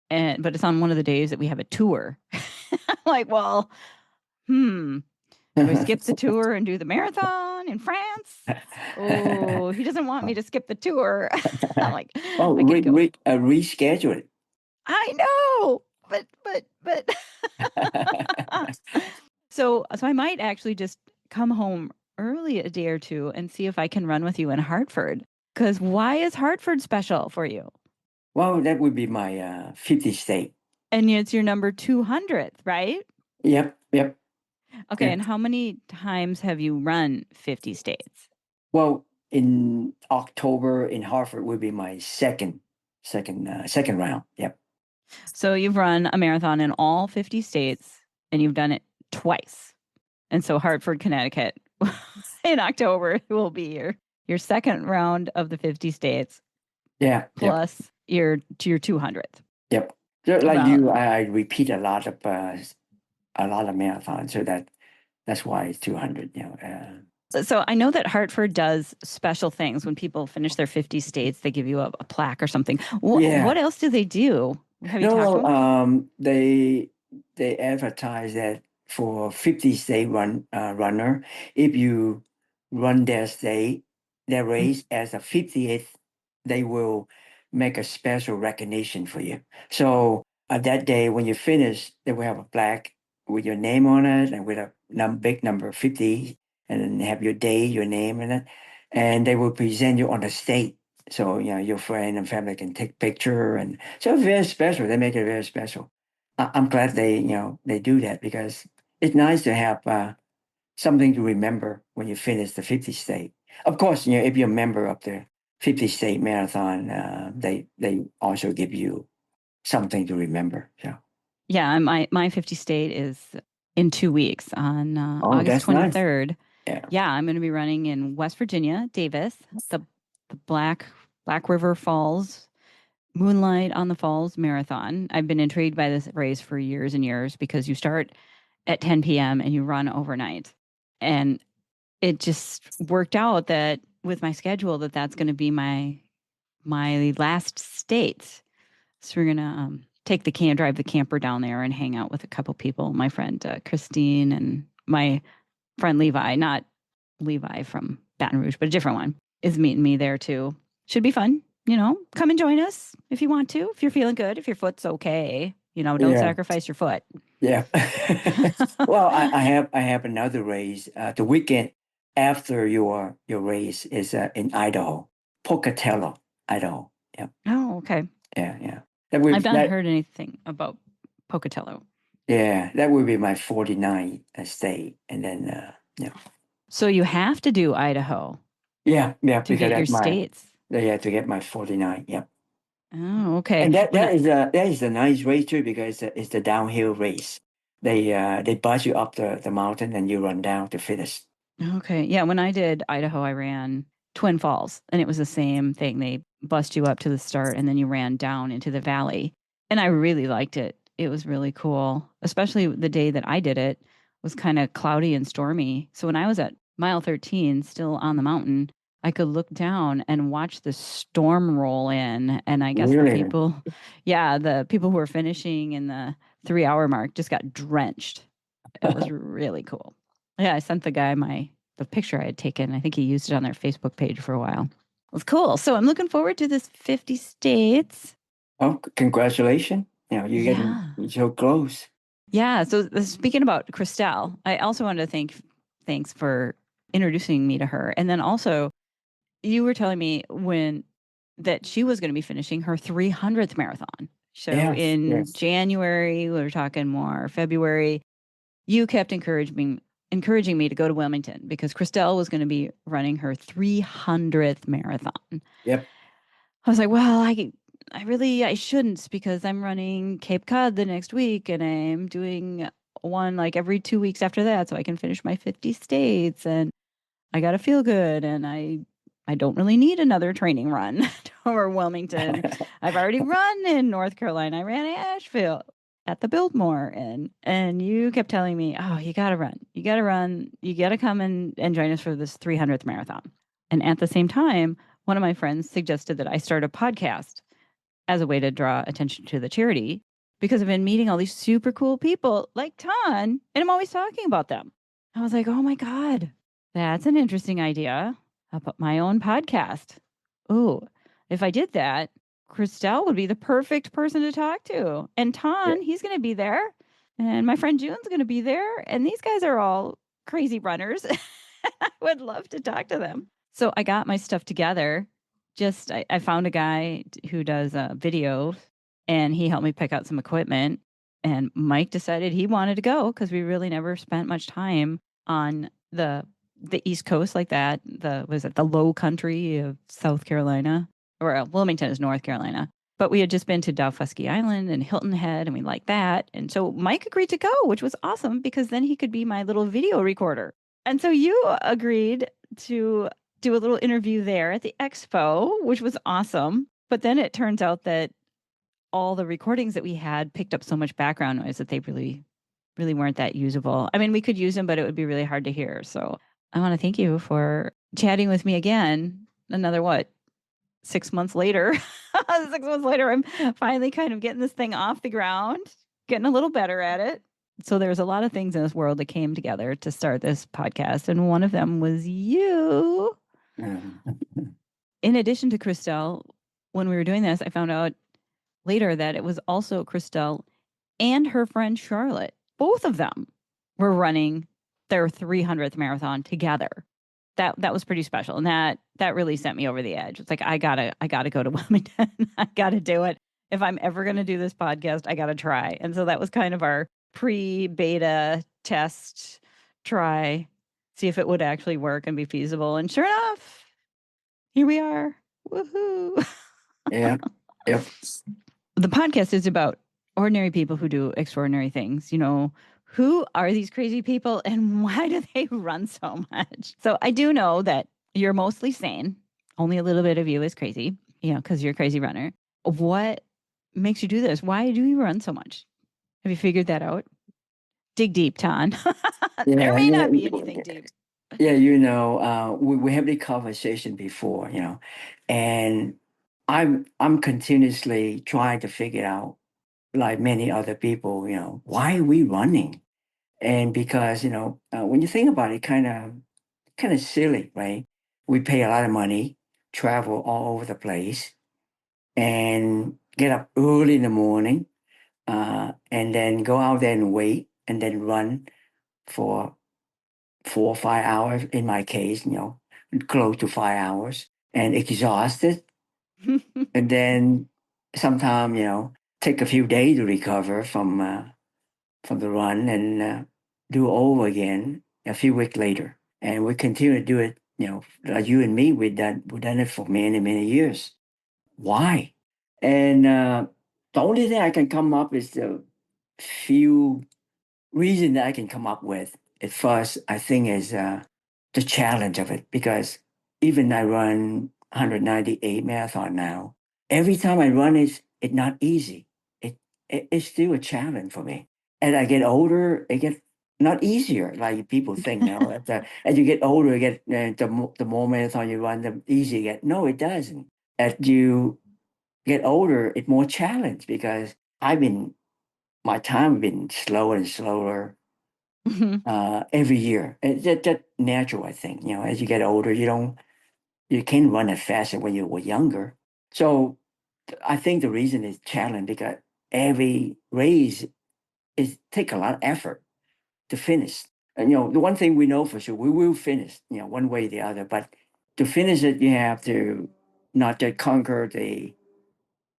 But it's on one of the days that we have a tour. I'm like, well, do I skip the tour and do the marathon in France? Oh, he doesn't want me to skip the tour. I'm like, oh, I could go. reschedule I know, but it. so I might actually just come home early a day or two and see if I can run with you in Hartford. Because why is Hartford special for you? Well, that would be my 50 state. And it's your number 200th, right? Yep, yep. Okay, Yep. and how many times have you run 50 states? Well, in October in Hartford will be my second round. Yep. So you've run a marathon in all 50 states and you've done it twice. And so Hartford, Connecticut in October will be your second round of the 50 states Yeah, yep, plus your 200th. yep. Just like Well, you, I repeat a lot of marathons, so that's why it's 200. so I know that Hartford does special things when people finish their 50 states, they give you a plaque or something. What Yeah. else do they do? Have you talked to No, them? they advertise that for 50 state runner, if you run their race as a 50th, they will make a special recognition for you. So that day when you finish, they will have a plaque with your name on it and with a big number 50, and then have your day, your name in it, and they will present you on the stage. So, your friend and family can take picture, and so it's very special. They make it very special. I'm glad they do that because it's nice to have something to remember when you finish the 50 state. Of course, if you're a member of the 50 state marathon, they also give you something to remember. So Yeah, my 50 state is in 2 weeks on Oh, August that's nice. 23rd. Yeah. Yeah, I'm going to be running in West Virginia, Davis, the Black River Falls Moonlight on the Falls Marathon. I've been intrigued by this race for years and years because you start at 10 p.m. and you run overnight. And it just worked out that with my schedule that's going to be my last state. So we're gonna drive the camper down there and hang out with a couple people. My friend Christine and my friend Levi, not Levi from Baton Rouge, but a different one, is meeting me there too. Should be fun. Come and join us if you want to. If you're feeling good, if your foot's okay, don't Yeah. sacrifice your foot. Yeah. Well, I have another race. The weekend after your race is in Idaho, Pocatello, Idaho. Yeah. Oh, okay. Yeah. Yeah. That would I've not that heard anything about Pocatello. yeah, that would be my 49 state. And then yeah. So you have to do Idaho Yeah, yeah, to because get your that's my states. yeah, to get my 49. Yeah. Oh, okay. And that When that is a nice race too because it's the downhill race. They bus you up the mountain and you run down to finish. Okay. Yeah. When I did Idaho, I ran Twin Falls and it was the same thing. They bust you up to the start and then you ran down into the valley. And I really liked it. It was really cool, especially the day that I did it was kind of cloudy and stormy. So when I was at mile 13, still on the mountain, I could look down and watch the storm roll in. And I guess Really? the people who were finishing in the 3 hour mark just got drenched. It was really cool. Yeah, I sent the guy the picture I had taken. I think he used it on their Facebook page for a while. It was cool. So I'm looking forward to this 50 states. Oh, congratulations. You're getting Yeah. so close. Yeah. So speaking about Christelle, I also wanted to thanks for introducing me to her. And then also you were telling me that she was going to be finishing her 300th marathon. So Yes, in yes. January, we were talking more February, you kept encouraging me to go to Wilmington because Christelle was going to be running her 300th marathon. Yep. I was like, well, I shouldn't because I'm running Cape Cod the next week and I'm doing one like every 2 weeks after that so I can finish my 50 states and I got to feel good and I don't really need another training run over Wilmington. I've already run in North Carolina. I ran Asheville at the Biltmore and you kept telling me, "Oh, you got to run. You got to run. You got to come and join us for this 300th marathon." And at the same time, one of my friends suggested that I start a podcast as a way to draw attention to the charity because I've been meeting all these super cool people like Ton and I'm always talking about them. I was like, "Oh my god. That's an interesting idea. I'll put my own podcast." Oh, if I did that, Christelle would be the perfect person to talk to. And Yeah. Ton, he's going to be there. And my friend June's going to be there. And these guys are all crazy runners. I would love to talk to them. So I got my stuff together. I found a guy who does video and he helped me pick out some equipment. And Mike decided he wanted to go because we really never spent much time on the East Coast like that. The Low Country of South Carolina, or Wilmington is North Carolina. But we had just been to Dowfusky Island and Hilton Head, and we liked that. And so Mike agreed to go, which was awesome because then he could be my little video recorder. And so you agreed to do a little interview there at the expo, which was awesome. But then it turns out that all the recordings that we had picked up so much background noise that they really, really weren't that usable. I mean, we could use them, but it would be really hard to hear. So I want to thank you for chatting with me again. Another 6 months later. 6 months later, I'm finally kind of getting this thing off the ground, getting a little better at it. So there's a lot of things in this world that came together to start this podcast. And one of them was you. Um, In addition to Christelle, when we were doing this, I found out later that it was also Christelle and her friend Charlotte. Both of them were running their 300th marathon together. That was pretty special, and that really sent me over the edge. It's like I gotta go to Wilmington. I gotta do it. If I'm ever gonna do this podcast, I gotta try. And so that was kind of our pre-beta test try, see if it would actually work and be feasible. And sure enough, here we are. Woohoo! yeah. Yep. The podcast is about ordinary people who do extraordinary things, who are these crazy people and why do they run so much? So I do know that you're mostly sane. Only a little bit of you is crazy, because you're a crazy runner. What makes you do this? Why do you run so much? Have you figured that out? Dig deep, Ton. There Yeah, may yeah, not be anything deep. yeah. We had this conversation before, and I'm continuously trying to figure out, like many other people, why are we running? And because when you think about it, kind of silly, right? We pay a lot of money, travel all over the place, and get up early in the morning, and then go out there and wait, and then run for 4 or 5 hours. In my case, close to 5 hours, and exhausted, and then sometime take a few days to recover from the run, and do over again a few weeks later. And we continue to do it, like you and me, we've done it for many, many years. Why? And the only thing I can come up is the few reason that I can come up with at first, I think, is the challenge of it. Because even I run 198 marathon now, every time I run, it's not easy. It's still a challenge for me. As I get older, it gets not easier like people think now. As you get older, you get the more marathon you run, the easier you get. No, it doesn't. As you get older, it's more challenge because I've been my time been slower and slower every year. That's natural, I think. As you get older, you can't run as fast as when you were younger. So I think the reason is challenge because every race is take a lot of effort to finish. And the one thing we know for sure, we will finish. One way or the other. But to finish it, you have to not just conquer the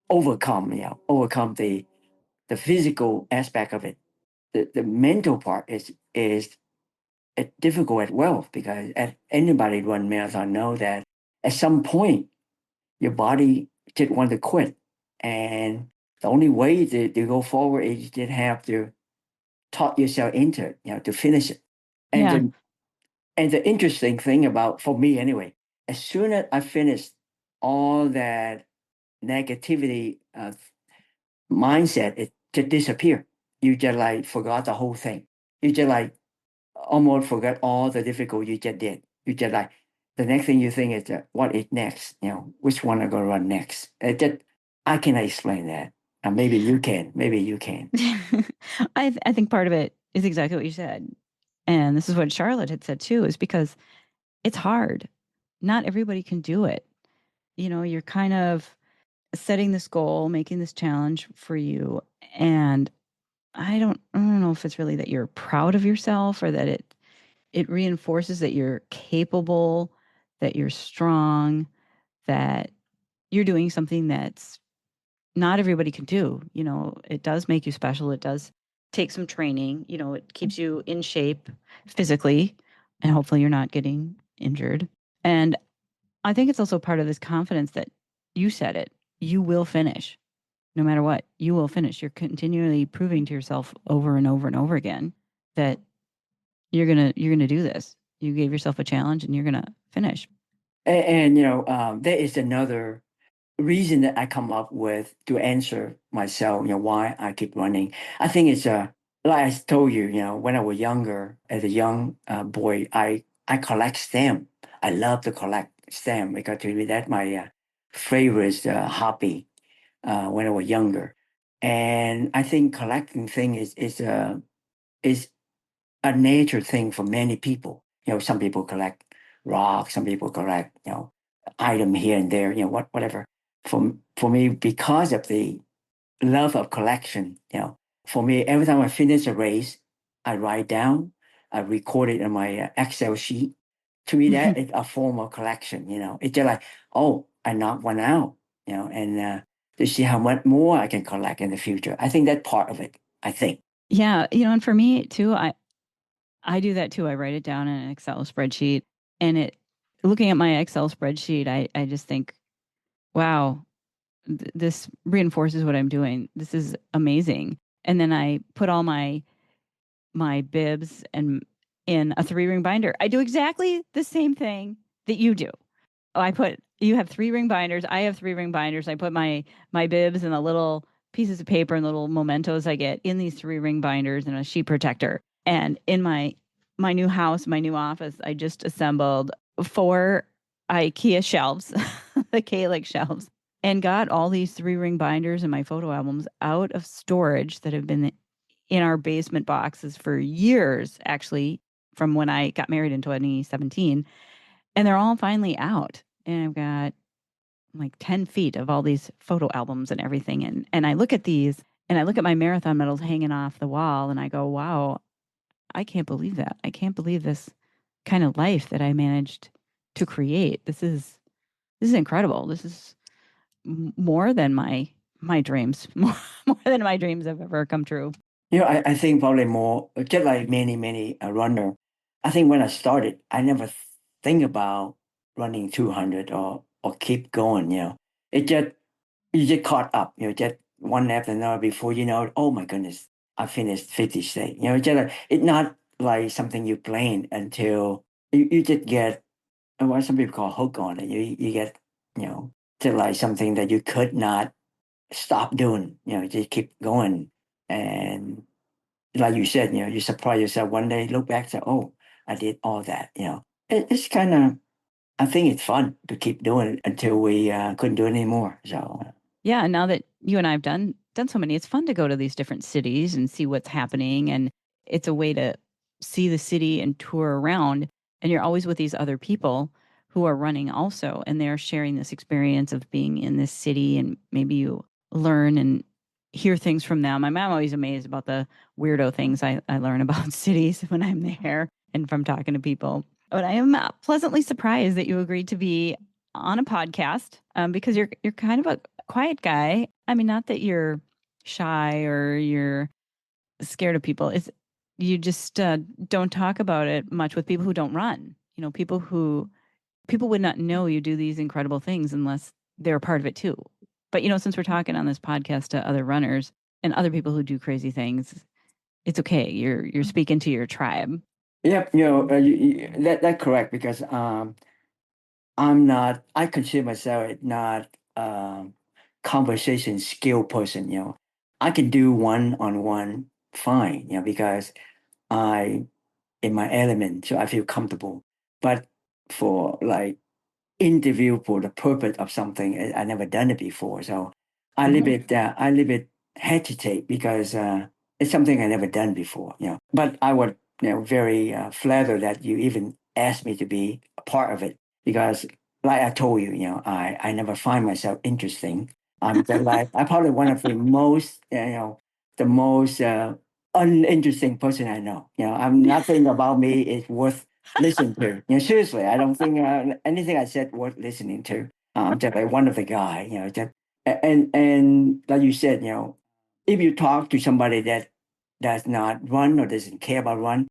overcome the physical aspect of it. The mental part is difficult as well because anybody run marathon know that at some point your body just want to quit, and the only way to go forward is you just have to talk yourself into it, to finish it. And Yeah. the interesting thing about for me anyway, as soon as I finish all that negativity mindset, it just disappear. You just like forgot the whole thing. You just like almost forget all the difficult you just did. You just like the next thing you think is what is next? Which one I'm gonna run next? I cannot explain that. Maybe you can. Maybe you can. I think part of it is exactly what you said. And this is what Charlotte had said too, is because it's hard. Not everybody can do it. You're kind of setting this goal, making this challenge for you. And I don't know if it's really that you're proud of yourself or that it reinforces that you're capable, that you're strong, that you're doing something that's not everybody can do. It does make you special. It does take some training. It keeps you in shape physically, and hopefully you're not getting injured. And I think it's also part of this confidence that you said it. You will finish no matter what. You will finish. You're continually proving to yourself over and over and over again that you're gonna do this. You gave yourself a challenge and you're gonna finish. And there is another reason that I come up with to answer myself, why I keep running. I think it's like I told you, when I was younger, as a young boy, I collect stamp. I love to collect stamp because to me that's my favorite hobby when I was younger. And I think collecting thing is a nature thing for many people. Some people collect rocks, some people collect, item here and there, whatever. For me, because of the love of collection, for me, every time I finish a race, I write down, I record it in my Excel sheet. To me, that is a form of collection. It's just like, oh, I knocked one out, and to see how much more I can collect in the future. I think that's part of it. I think. Yeah, and for me too, I do that too. I write it down in an Excel spreadsheet, and looking at my Excel spreadsheet, I just think, wow, this reinforces what I'm doing. This is amazing. And then I put all my my bibs and in a 3-ring binder. I do exactly the same thing that you do. You have 3-ring binders. I have 3-ring binders. I put my bibs and the little pieces of paper and little mementos I get in these 3-ring binders and a sheet protector. And in my new house, my new office, I just assembled 4 IKEA shelves, the Kalik shelves, and got all these 3-ring binders and my photo albums out of storage that have been in our basement boxes for years, actually, from when I got married in 2017. And they're all finally out. And I've got like 10 feet of all these photo albums and everything. And I look at these and I look at my marathon medals hanging off the wall and I go, wow, I can't believe that. I can't believe this kind of life that I managed to create. This is incredible. This is more than my dreams, more than my dreams have ever come true. I think probably more, just like many runner. I think when I started, I never think about running 200 or keep going. It just you get caught up. Just one after another before you know it. Oh my goodness, I finished 50 state. Just like, it's not like something you plan until you just get what some people call hook on it. You get to like something that you could not stop doing. Just keep going and like you said, you surprise yourself one day, look back, say, "Oh, I did all that." It's kind of. I think it's fun to keep doing it until we couldn't do it anymore. So Yeah, and now that you and I have done so many, it's fun to go to these different cities and see what's happening, and it's a way to see the city and tour around, and you're always with these other people who are running also, and they're sharing this experience of being in this city, and maybe you learn and hear things from them. I'm always amazed about the weirdo things I learn about cities when I'm there and from talking to people. But I am pleasantly surprised that you agreed to be on a podcast because you're kind of a quiet guy. I mean, not that you're shy or you're scared of people. It's you just don't talk about it much with people who don't run. People would not know you do these incredible things unless they're a part of it too. But since we're talking on this podcast to other runners and other people who do crazy things, it's okay. You're speaking to your tribe. yep, that correct because I'm not. I consider myself not conversation skill person. I can do one-on-one fine. Because I in my element, so I feel comfortable. But for like interview for the purpose of something, I never done it before. So I little bit hesitate because it's something I never done before. But I would very flattered that you even asked me to be a part of it because, like I told you, I never find myself interesting. I'm probably one of the most the most uninteresting person I know. I'm nothing about me is worth listening to. Seriously, I don't think anything I said worth listening to. Just like one of the guy, just and like you said, if you talk to somebody that does not run or doesn't care about run,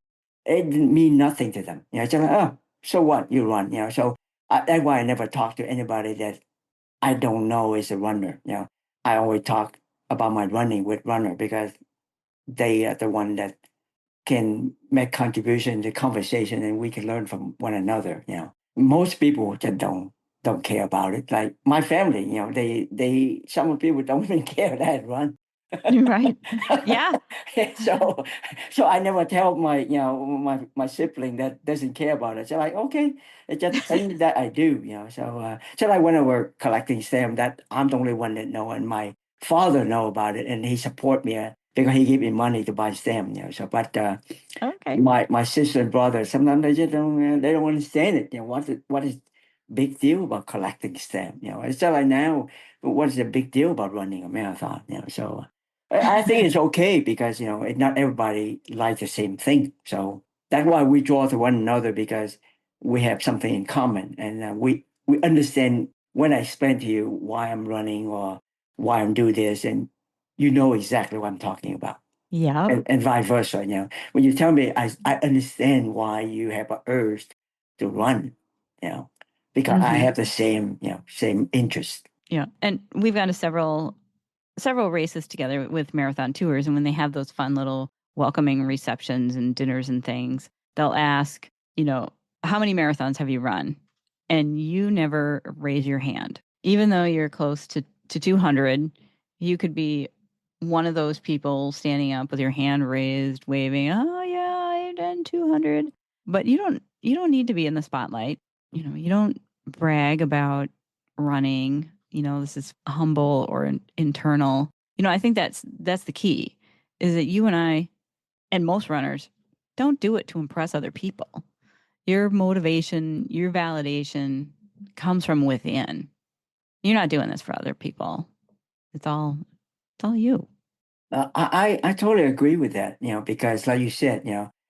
it didn't mean nothing to them. It's just like, oh, so what? You run, So that's why I never talk to anybody that I don't know is a runner. I always talk about my running with runner because they are the one that can make contribution to conversation and we can learn from one another. Most people just don't care about it. Like my family, they some people don't even care that I run. You're right. Yeah. so so I never tell my my sibling that doesn't care about it. So like okay, it's just thing that I do. So like when I were collecting stamp, that I'm the only one that know, and my father know about it, and he support me because he give me money to buy stamp. But Okay. my sister and brother sometimes they don't understand it. What is big deal about collecting stamp? It's just like now, what is the big deal about running a marathon? So I think it's okay because not everybody likes the same thing. So that's why we draw to one another because we have something in common, and we understand when I explain to you why I'm running or why I'm doing this, and you know exactly what I'm talking about Yeah. and vice versa. When you tell me, I understand why you have an urge to run. You know, because I Hmm. have the same same interest. Yeah. And we've gone to several races together with marathon tours, and when they have those fun little welcoming receptions and dinners and things, they'll ask, how many marathons have you run? And you never raise your hand. Even though you're close to 200, you could be one of those people standing up with your hand raised, waving, "Oh yeah, I've done 200." But you don't need to be in the spotlight. You don't brag about running. This is humble or internal. I think that's the key, is that you and I and most runners don't do it to impress other people. Your motivation, your validation comes from within. You're not doing this for other people. It's all you. I totally agree with that, because like you said,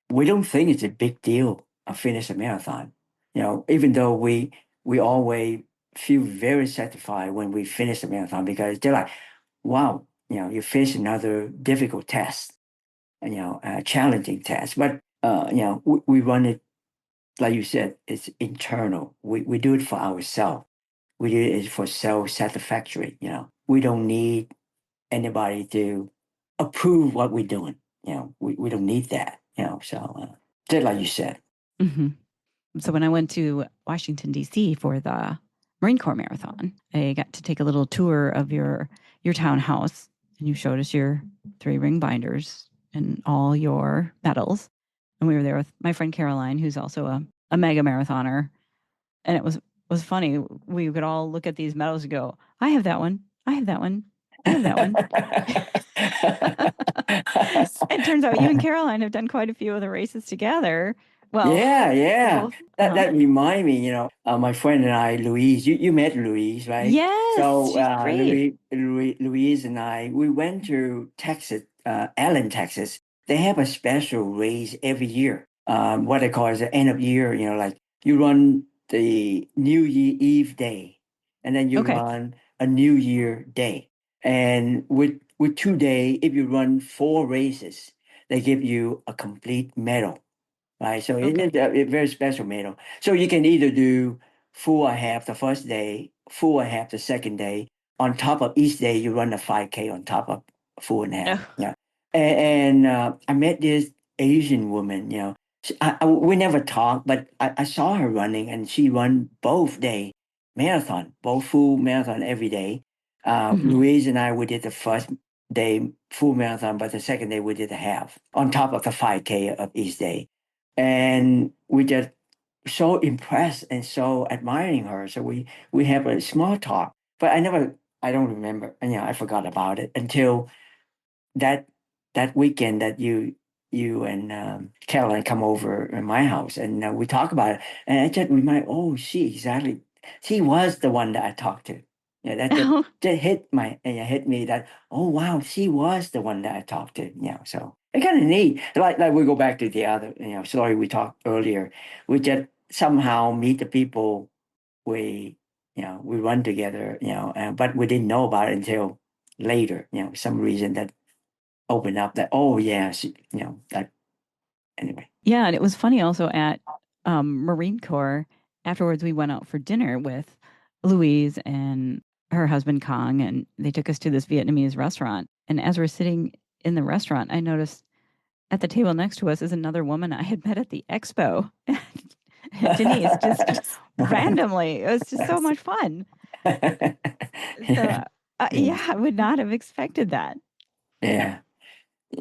we don't think it's a big deal to finish a marathon. Even though we always feel very satisfied when we finish a marathon because they're like, wow, you finished another difficult test, a challenging test. But we run it, like you said, it's internal. We do it for ourselves. We do it for self-satisfactory, We don't need anybody to approve what we're doing. We don't need that, so just like you said. Hmm. So when I went to Washington, D.C. for the Marine Corps Marathon, I got to take a little tour of your townhouse, and you showed us your 3-ring binders and all your medals. And we were there with my friend Caroline, who's also a mega marathoner. And it was funny. We could all look at these medals and go, I have that one. I have that one. I have that one. It turns out you and Caroline have done quite a few of the races together. Well, Yeah, yeah. both. That remind me, my friend and I, Louise. You met Louise, right? Yes, So she's great. Louise and I, we went to Texas, Allen, Texas. They have a special race every year. What they call is the end of year. Like you run the New Year Eve day, and then you Okay. run a New Year day. And with 2 day, if you run 4 races, they give you a complete medal, right? So it Okay. is a very special medal. So you can either do full and half the first day, full and half the second day. On top of each day, you run a 5K on top of full and half. Oh. Yeah. And I met this Asian woman, we never talked, but I saw her running and she run both day marathon, both full marathon every day. Mhm. Louise and I, we did the first day full marathon, but the second day we did a half on top of the 5K of each day. And we just so impressed and so admiring her. So we have a small talk, but I don't remember, I forgot about it until that that weekend that you and Caroline come over in my house and we talk about it. And I just remind, oh, she was the one that I talked to. Yeah, Oh. that hit me that, oh wow, she was the one that I talked to. So it kind of neat. Like we go back to the other story we talked earlier. We just somehow meet the people we run together, but we didn't know about it until later, some reason that opened up that, oh yeah, that anyway. Yeah, and it was funny also at Marine Corps. Afterwards, we went out for dinner with Louise and her husband Kong, and they took us to this Vietnamese restaurant. And as we're sitting in the restaurant, I noticed at the table next to us is another woman I had met at the expo. Denise, just randomly. It was just so much fun. So, Yeah, yeah, yeah, I would not have expected that. yeah.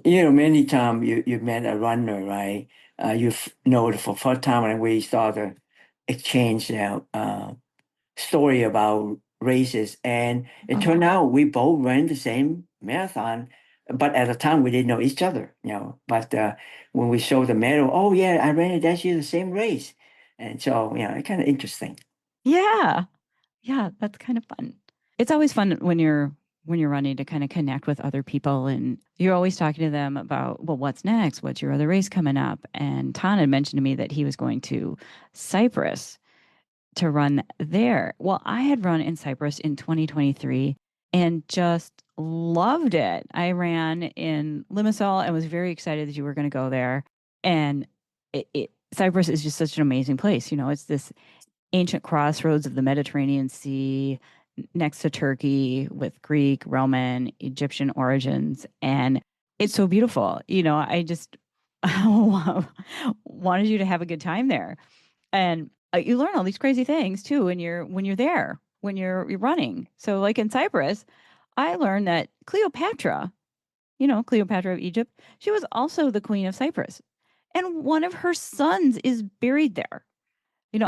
Many times you met a runner, right? For first time when we started exchange, story about races, and it turned Oh, out we both ran the same marathon, but at the time we didn't know each other, But when we showed the medal, oh yeah, I ran it that year the same race, and so it's kind of interesting. yeah. Yeah, that's kind of fun. It's always fun when you're running to kind of connect with other people, and you're always talking to them about, well, what's next? What's your other race coming up? And Ton had mentioned to me that he was going to Cyprus to run there. Well, I had run in Cyprus in 2023 and just loved it. I ran in Limassol and was very excited that you were going to go there. And Cyprus is just such an amazing place. It's this ancient crossroads of the Mediterranean Sea next to Turkey with Greek, Roman, Egyptian origins. And It's so beautiful. I just wanted you to have a good time there. And you learn all these crazy things too when you're there, when you're running. So like in Cyprus, I learned that Cleopatra, Cleopatra of Egypt, she was also the queen of Cyprus. And one of her sons is buried there.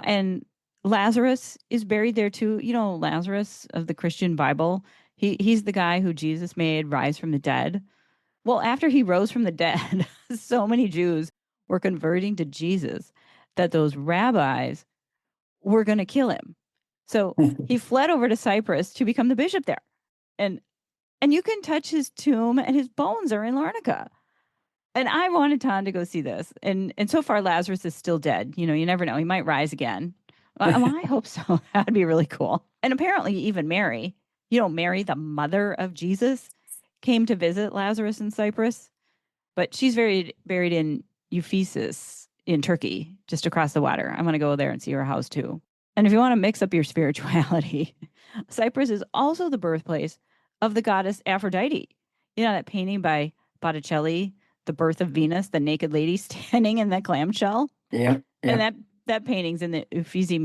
And Lazarus is buried there too. Lazarus of the Christian Bible. He's the guy who Jesus made rise from the dead. Well, after he rose from the dead, so many Jews were converting to Jesus that those rabbis were going to kill him. So he fled over to Cyprus to become the bishop there. And and you can touch his tomb and his bones are in Larnaca. And I wanted Tom to go see this. And so far Lazarus is still dead. You never know. He might rise again. Well, I hope so. That'd be really cool. And apparently even Mary, Mary, the mother of Jesus, came to visit Lazarus in Cyprus, but she's buried in Ephesus in Turkey, just across the water. I'm going to go there and see her house too. And if you want to mix up your spirituality, Cyprus is also the birthplace of the goddess Aphrodite. That painting by Botticelli, The Birth of Venus, the naked lady standing in that clamshell. Yeah, And yeah. that painting's in the Uffizi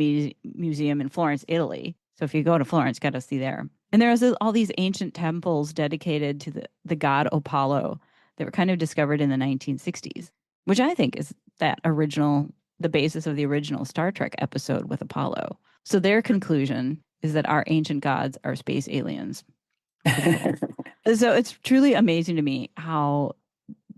Museum in Florence, Italy. So if you go to Florence, got to see there. And there's all these ancient temples dedicated to the god Apollo that were kind of discovered in the 1960s, which I think is the basis of the original Star Trek episode with Apollo. So their conclusion is that our ancient gods are space aliens. Pretty cool. So it's truly amazing to me how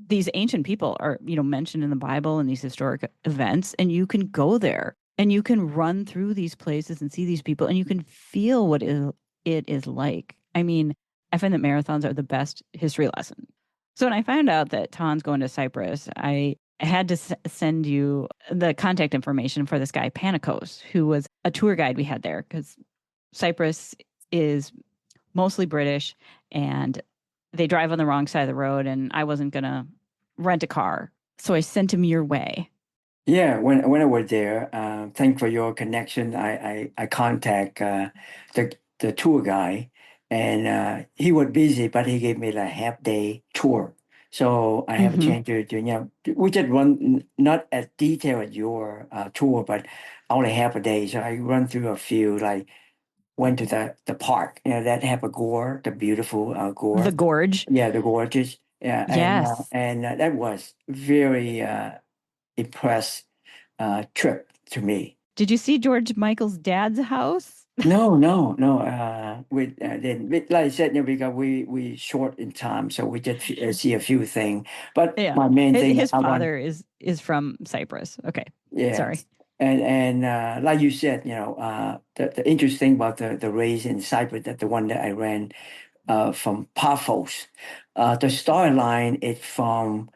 these ancient people are, mentioned in the Bible and these historic events, and you can go there and you can run through these places and see these people and you can feel what it is like. I mean, I find that marathons are the best history lesson. So when I found out that Tan's going to Cyprus, I had to send you the contact information for this guy, Panikos, who was a tour guide we had there because Cyprus is mostly British and they drive on the wrong side of the road and I wasn't going to rent a car. So I sent him your way. Yeah, when I was there, thank for your connection. I contact the tour guy, and he was busy, but he gave me like half day tour, so I have a Mm-hmm. chance we just run not as detailed as your tour, but only half a day. So I run through a few, like went to the park, that have a gore, the beautiful The gore, gorge. yeah, the gorges, yeah, Yes. and that was very impressed trip to me. Did you see George Michael's dad's house? No, no, no. Like I said, because we short in time, so we just see a few things. But Yeah. my main thing His I want, father is from Cyprus. Okay. yeah, Sorry. and like you said, the interesting about the race in Cyprus, that the one that I ran from Paphos, the storyline is from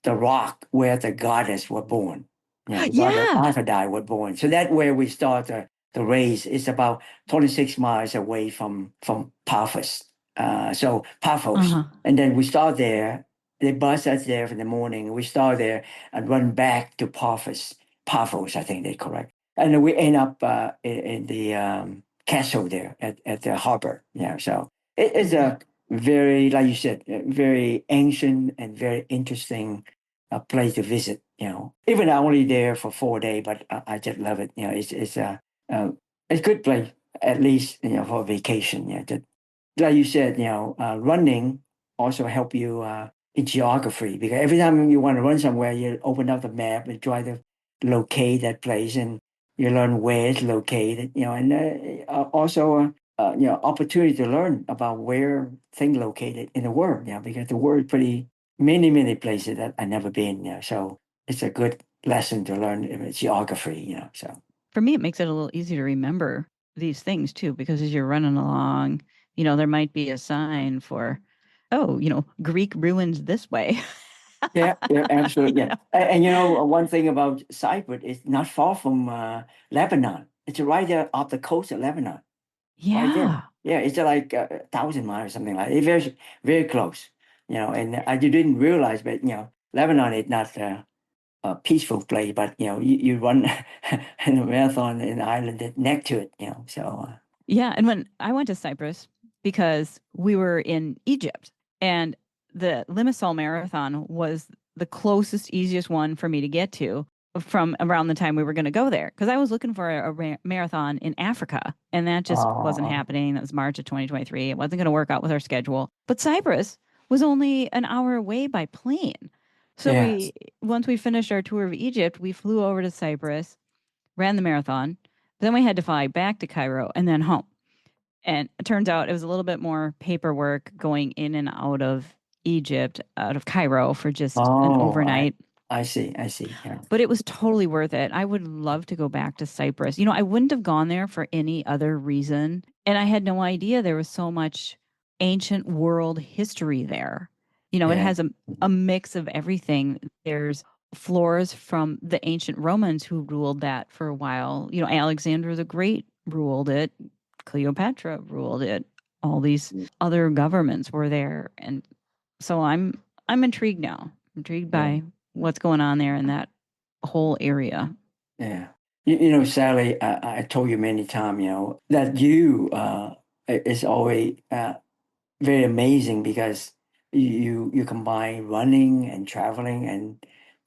the rock where the goddess were born. The goddess Yeah. Aphrodite were born. So that's where we start the race. It's about 26 miles away from Paphos. So Paphos. Uh-huh. And then we start there. They bus us there in the morning. We start there and run back to Paphos. Paphos, I think they're correct. And then we end up in the castle there at the harbor. So it is Yeah. a very, like you said, very ancient and very interesting place to visit. Even I'm only there for 4 days, but I just love it. Uh, it's a good place, at least for vacation. Like you said, running also help you in geography, because every time you want to run somewhere, you open up the map and try to locate that place, and you learn where it's located. And also opportunity to learn about where things located in the world. Because the world is pretty many places that I never been. So it's a good lesson to learn geography. So For me, it makes it a little easier to remember these things too, because as you're running along, there might be a sign for, oh, Greek ruins this way. yeah, yeah, you absolutely. Yeah. know? And one thing about Cyprus is not far from Lebanon. It's right there off the coast of Lebanon, right there. Yeah. Yeah, it's like 1,000 miles, something like that. It's very, very close. And I didn't realize, but Lebanon is not a peaceful place, but you run in a marathon in the island that's next to it. So Yeah. And when I went to Cyprus, because we were in Egypt and the Limassol Marathon was the closest, easiest one for me to get to from around the time we were going to go there because I was looking for a marathon in Africa and that just wasn't Oh, happening. That was March of 2023. It wasn't going to work out with our schedule. But Cyprus was only an hour away by plane. So yes. once we finished our tour of Egypt, we flew over to Cyprus, ran the marathon. Then we had to fly back to Cairo and then home. And it turns out it was a little bit more paperwork going in and out of Egypt, out of Cairo for just an Oh, overnight. I see. I see. Yeah. But it was totally worth it. I would love to go back to Cyprus. You know, I wouldn't have gone there for any other reason. And I had no idea there was so much ancient world history there. You know, it Yeah. has a mix of everything. There's floors from the ancient Romans who ruled that for a while. You know, Alexander the Great ruled it, Cleopatra ruled it. All these other governments were there. And so I'm intrigued now. Intrigued Yeah. by what's going on there in that whole area. Yeah. Sally, I told you many times, that you is always very amazing because you combine running and traveling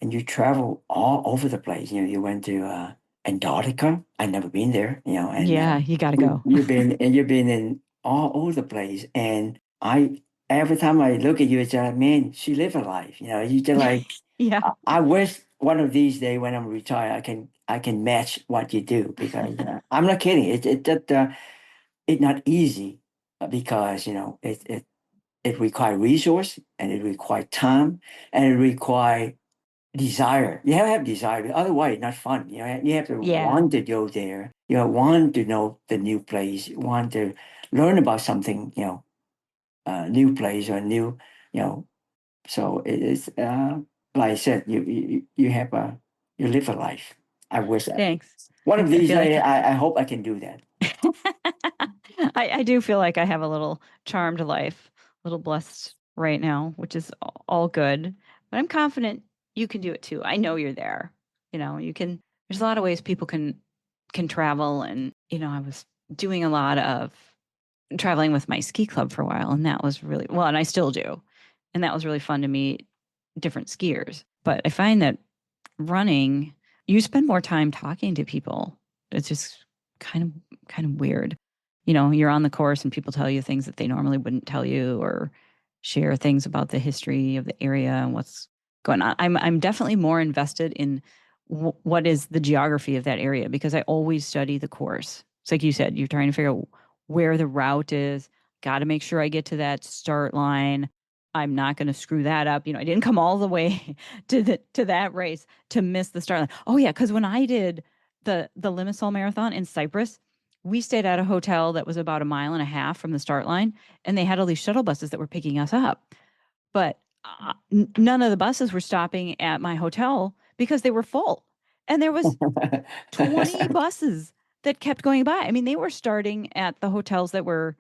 and you travel all over the place. You went to Antarctica. I never been there, and Yeah, you got to go. you've been in all over the place. And I every time I look at you, it's like, man, she live a life. You just like Yeah. I wish one of these days when I'm retired, I can match what you do because I'm not kidding. It's not easy because it requires resource and it requires time and it requires desire. You have to have desire. Otherwise, it's not fun. You have to Yeah. want to go there. You want to know the new place. You want to learn about something. New place or new. You know. So it is. Like I said, you have a you live a life. I wish that Thanks. one of Thanks. I these feel days. like I hope I can do that. I do feel like I have a little charmed life, a little blessed right now, which is all good. But I'm confident you can do it too. I know you're there. You know, you can there's a lot of ways people can travel and I was doing a lot of traveling with my ski club for a while and that was really well and I still do. And that was really fun to meet different skiers. But I find that running, you spend more time talking to people. It's just kind of weird. You know, you're on the course and people tell you things that they normally wouldn't tell you or share things about the history of the area and what's going on. I'm definitely more invested in what is the geography of that area because I always study the course. It's like you said, you're trying to figure out where the route is. Got to make sure I get to that start line. I'm not going to screw that up. You know, I didn't come all the way to that race to miss the start line. Oh yeah, because when I did the Limassol Marathon in Cyprus, we stayed at a hotel that was about a mile and a half from the start line, and they had all these shuttle buses that were picking us up. But none of the buses were stopping at my hotel because they were full, and there was 20 buses that kept going by. I mean, they were starting at the hotels that were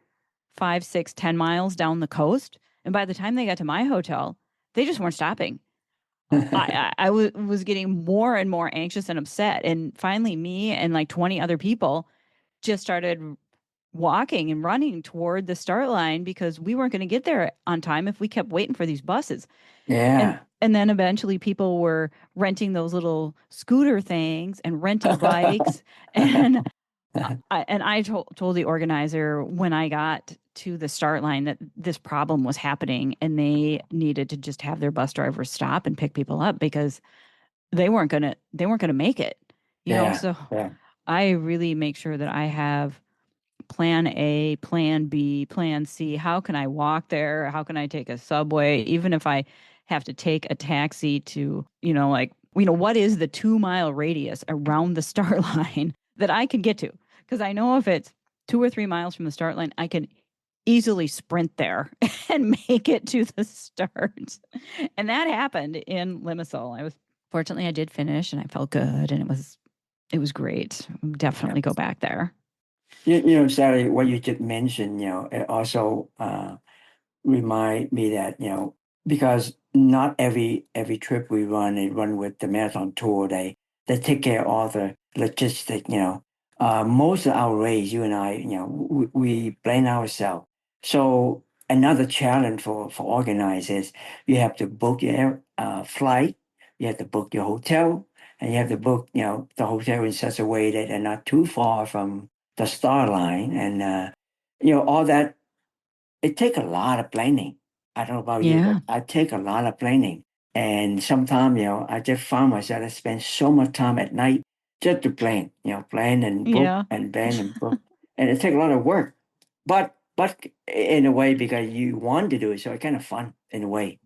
5, 6, 10 miles down the coast. And by the time they got to my hotel, they just weren't stopping. I was getting more and more anxious and upset. And finally, me and like 20 other people just started walking and running toward the start line because we weren't going to get there on time if we kept waiting for these buses. And Yeah. and then eventually people were renting those little scooter things and renting bikes and I told the organizer when I got to the start line that this problem was happening and they needed to just have their bus drivers stop and pick people up because they weren't gonna make it. You know, Yeah. so Yeah. I really make sure that I have plan A, plan B, plan C. How can I walk there? How can I take a subway? Even if I have to take a taxi to, what is the 2 mile radius around the start line that I can get to? Because I know if it's 2 or 3 miles from the start line, I can easily sprint there and make it to the start. And that happened in Limassol. Fortunately I did finish and I felt good and it was great. Yeah. Definitely go back there. Sally, what you just mentioned, it also remind me that, because not every trip we run with the marathon tour, they take care of all the logistic, most of our race, you and I, we plan ourselves. So another challenge for organizers. You have to book your flight, you have to book your hotel, and you have to book, the hotel in such a way that they're not too far from the star line, and all that. It take a lot of planning. I don't know about you, but Yeah. I take a lot of planning. And sometimes, I just found myself I spend so much time at night just to plan, plan and book Yeah. and plan and book. And it takes a lot of work. But in a way because you want to do it, so it's kind of fun in a way.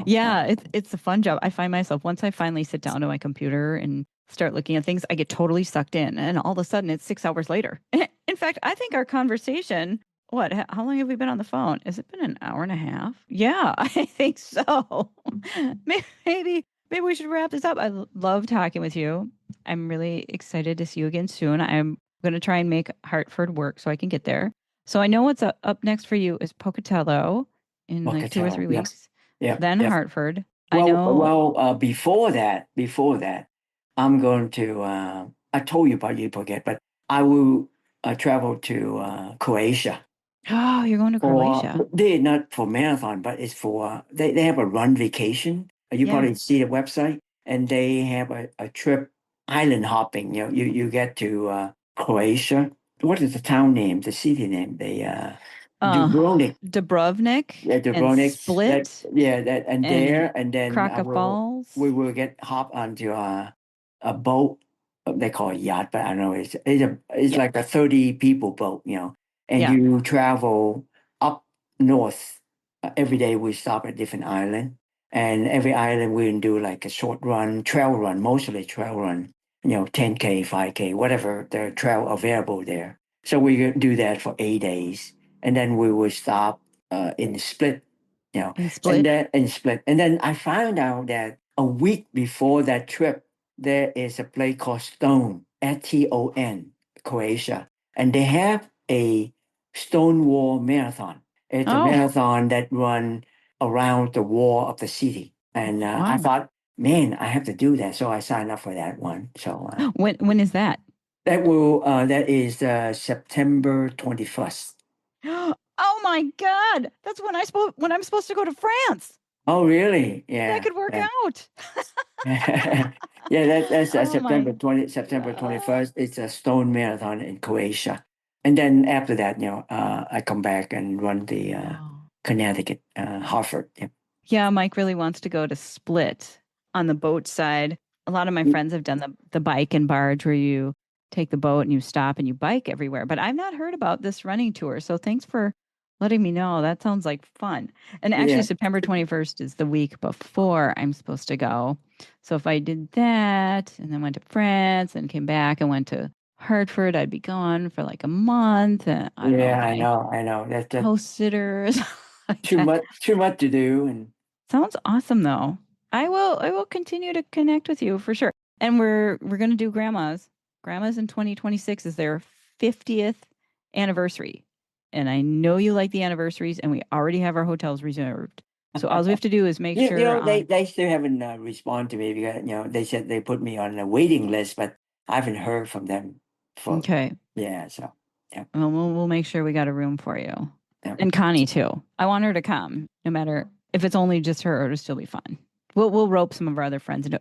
Yeah, it's a fun job. I find myself once I finally sit down to my computer and start looking at things, I get totally sucked in, and all of a sudden it's 6 hours later. In fact, I think our conversation, how long have we been on the phone? Has it been an hour and a half? Yeah, I think so. Maybe maybe we should wrap this up. Love talking with you. I'm really excited to see you again soon. I'm going to try and make Hartford work so I can get there. So I know what's up next for you is Pocatello in like 2 or 3 Yes. weeks, Yeah. then Yeah. Hartford. I know. Well, before that, I'm going to, I told you about you forget, but I will travel to Croatia. Oh, you're going to For Croatia. they not for marathon, but it's for they have a run vacation. You Yeah. probably see the website, and they have a trip island hopping. You get to Croatia. What is the town name? The city name? The Uh, Dubrovnik. Dubrovnik Yeah, and Dubrovnik. That Split yeah, that and and there, and then Krakow we Falls. will get hop onto a boat. They call it yacht, but I don't know it's Yep. like a 30 people boat, and Yeah. you travel up north. Every day we stop at different island, and every island we can do like a short run, trail run, mostly trail run. 10K, 5K, whatever the trail available there. So we do that for 8 days, and then we will stop in Split, In Split. and then I found out that a week before that trip, there is a place called Stone, STON, Croatia, and they have a Stonewall Marathon. It's a Oh, marathon that run around the wall of the city, and I wow. thought, man, I have to do that, so I signed up for that one. So When is that? that is September 21st. Oh my God. That's when I'm supposed to go to France. Oh, really? That Yeah, could work yeah. out. Yeah, that's Oh my September God. 21st. It's a stone marathon in Croatia. And then after that, I come back and run the Oh. Connecticut, Hartford. Yep. Yeah, Mike really wants to go to Split on the boat side. A lot of my friends have done the bike and barge where you take the boat and you stop and you bike everywhere. But I've not heard about this running tour. So thanks for letting me know. That sounds like fun. And actually, Yeah, September 21st is the week before I'm supposed to go. So if I did that and then went to France and came back and went to Hartford, I'd be gone for like a month. And I don't know yeah, with my I know. That's house sitters like too that. much to do, and Sounds awesome though. I will continue to connect with you for sure. And we're going to do grandma's. Grandma's in 2026 is their 50th anniversary. And I know you like the anniversaries and we already have our hotels reserved. So all we have to do is make sure on they still haven't responded to me because they said they put me on a waiting list, but I haven't heard from them for okay. yeah. So yeah, Well, we'll make sure we got a room for you. yeah. And Connie too. I want her to come, no matter if it's only just her, it'll still be fun. We'll rope some of our other friends into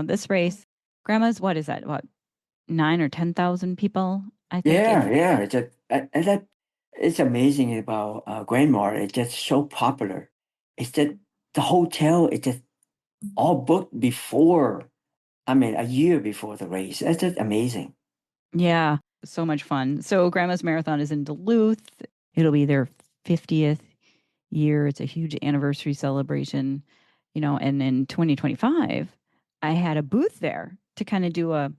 this race. Grandma's what is that? What 9 or 10,000 people? I think Yeah, it's yeah. And that it's amazing about Grandma. It's just so popular. It's that the hotel is just all booked before. I mean, a year before the race. That's just amazing. yeah, so much fun. So Grandma's Marathon is in Duluth. It'll be their 50th year. It's a huge anniversary celebration, and in 2025, I had a booth there to kind of do a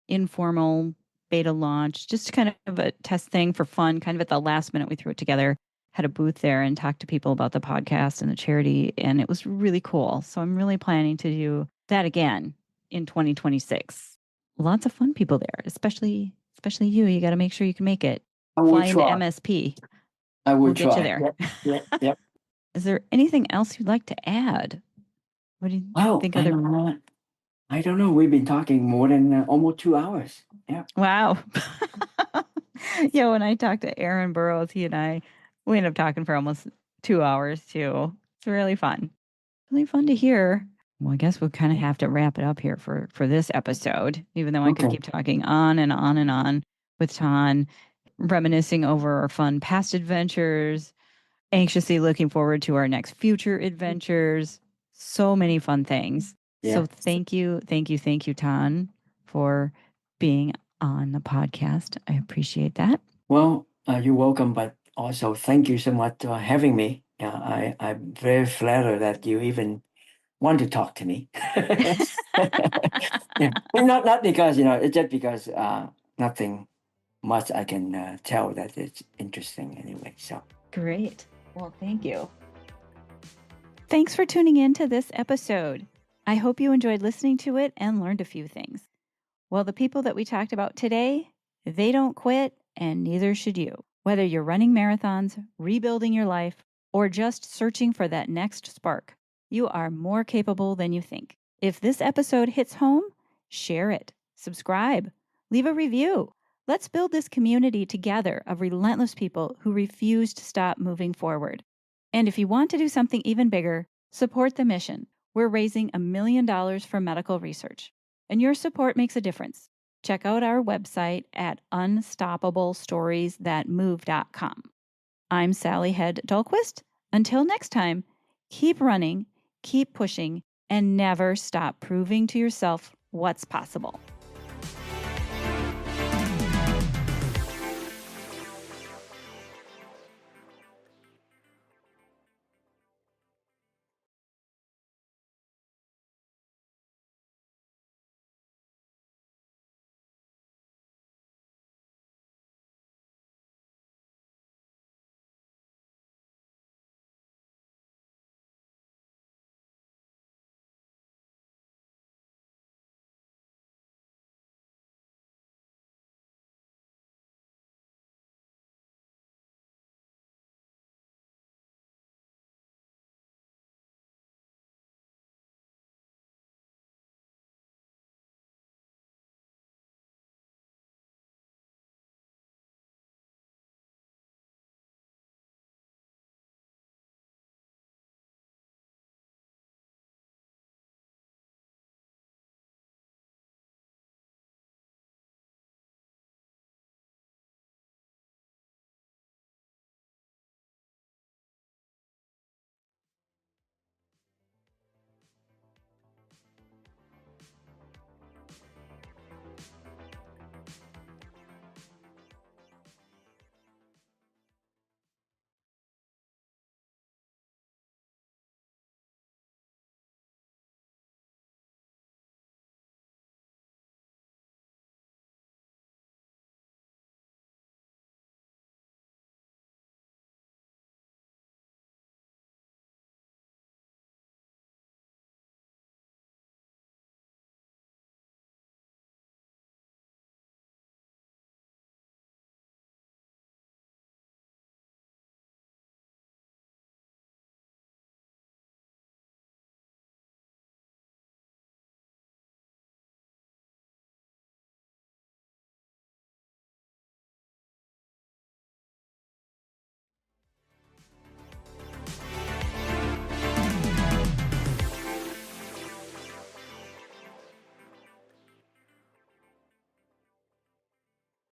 informal beta launch, just kind of a test thing for fun, kind of at the last minute we threw it together. Had a booth there and talked to people about the podcast and the charity, and it was really cool. So I'm really planning to do that again in 2026. Lots of fun people there, especially you. You got to make sure you can make it. I will Fly into try. MSP. I will We'll get you try. there. Yep, yep, yep. Is there anything else you'd like to add? What do you Well, think other I don't know. We've been talking more than almost 2 hours. Yeah. Wow. Yeah, when I talked to Aaron Burrows, he and I we ended up talking for almost 2 hours too. It's really fun. Really fun to hear. Well, I guess we'll kind of have to wrap it up here for this episode, even though I could Okay. keep talking on and on and on with Tan, reminiscing over our fun past adventures, anxiously looking forward to our next future adventures. So many fun things. Yeah. So thank you, Tan, for being on the podcast. I appreciate that. Well, you're welcome, but also thank you so much for having me. Yeah, I'm very flattered that you even want to talk to me. Yeah, well, not because it's just because nothing much I can tell that it's interesting anyway. So Great. Well, thank you. Thanks for tuning in to this episode. I hope you enjoyed listening to it and learned a few things. Well, the people that we talked about today, they don't quit, and neither should you. Whether you're running marathons, rebuilding your life, or just searching for that next spark, you are more capable than you think. If this episode hits home, share it, subscribe, leave a review. Let's build this community together of relentless people who refuse to stop moving forward. And if you want to do something even bigger, support the mission. We're raising $1 million for medical research, and your support makes a difference. Check out our website at unstoppablestoriesthatmove.com. I'm Sally Hed Dahlquist. Until next time, keep running, keep pushing, and never stop proving to yourself what's possible.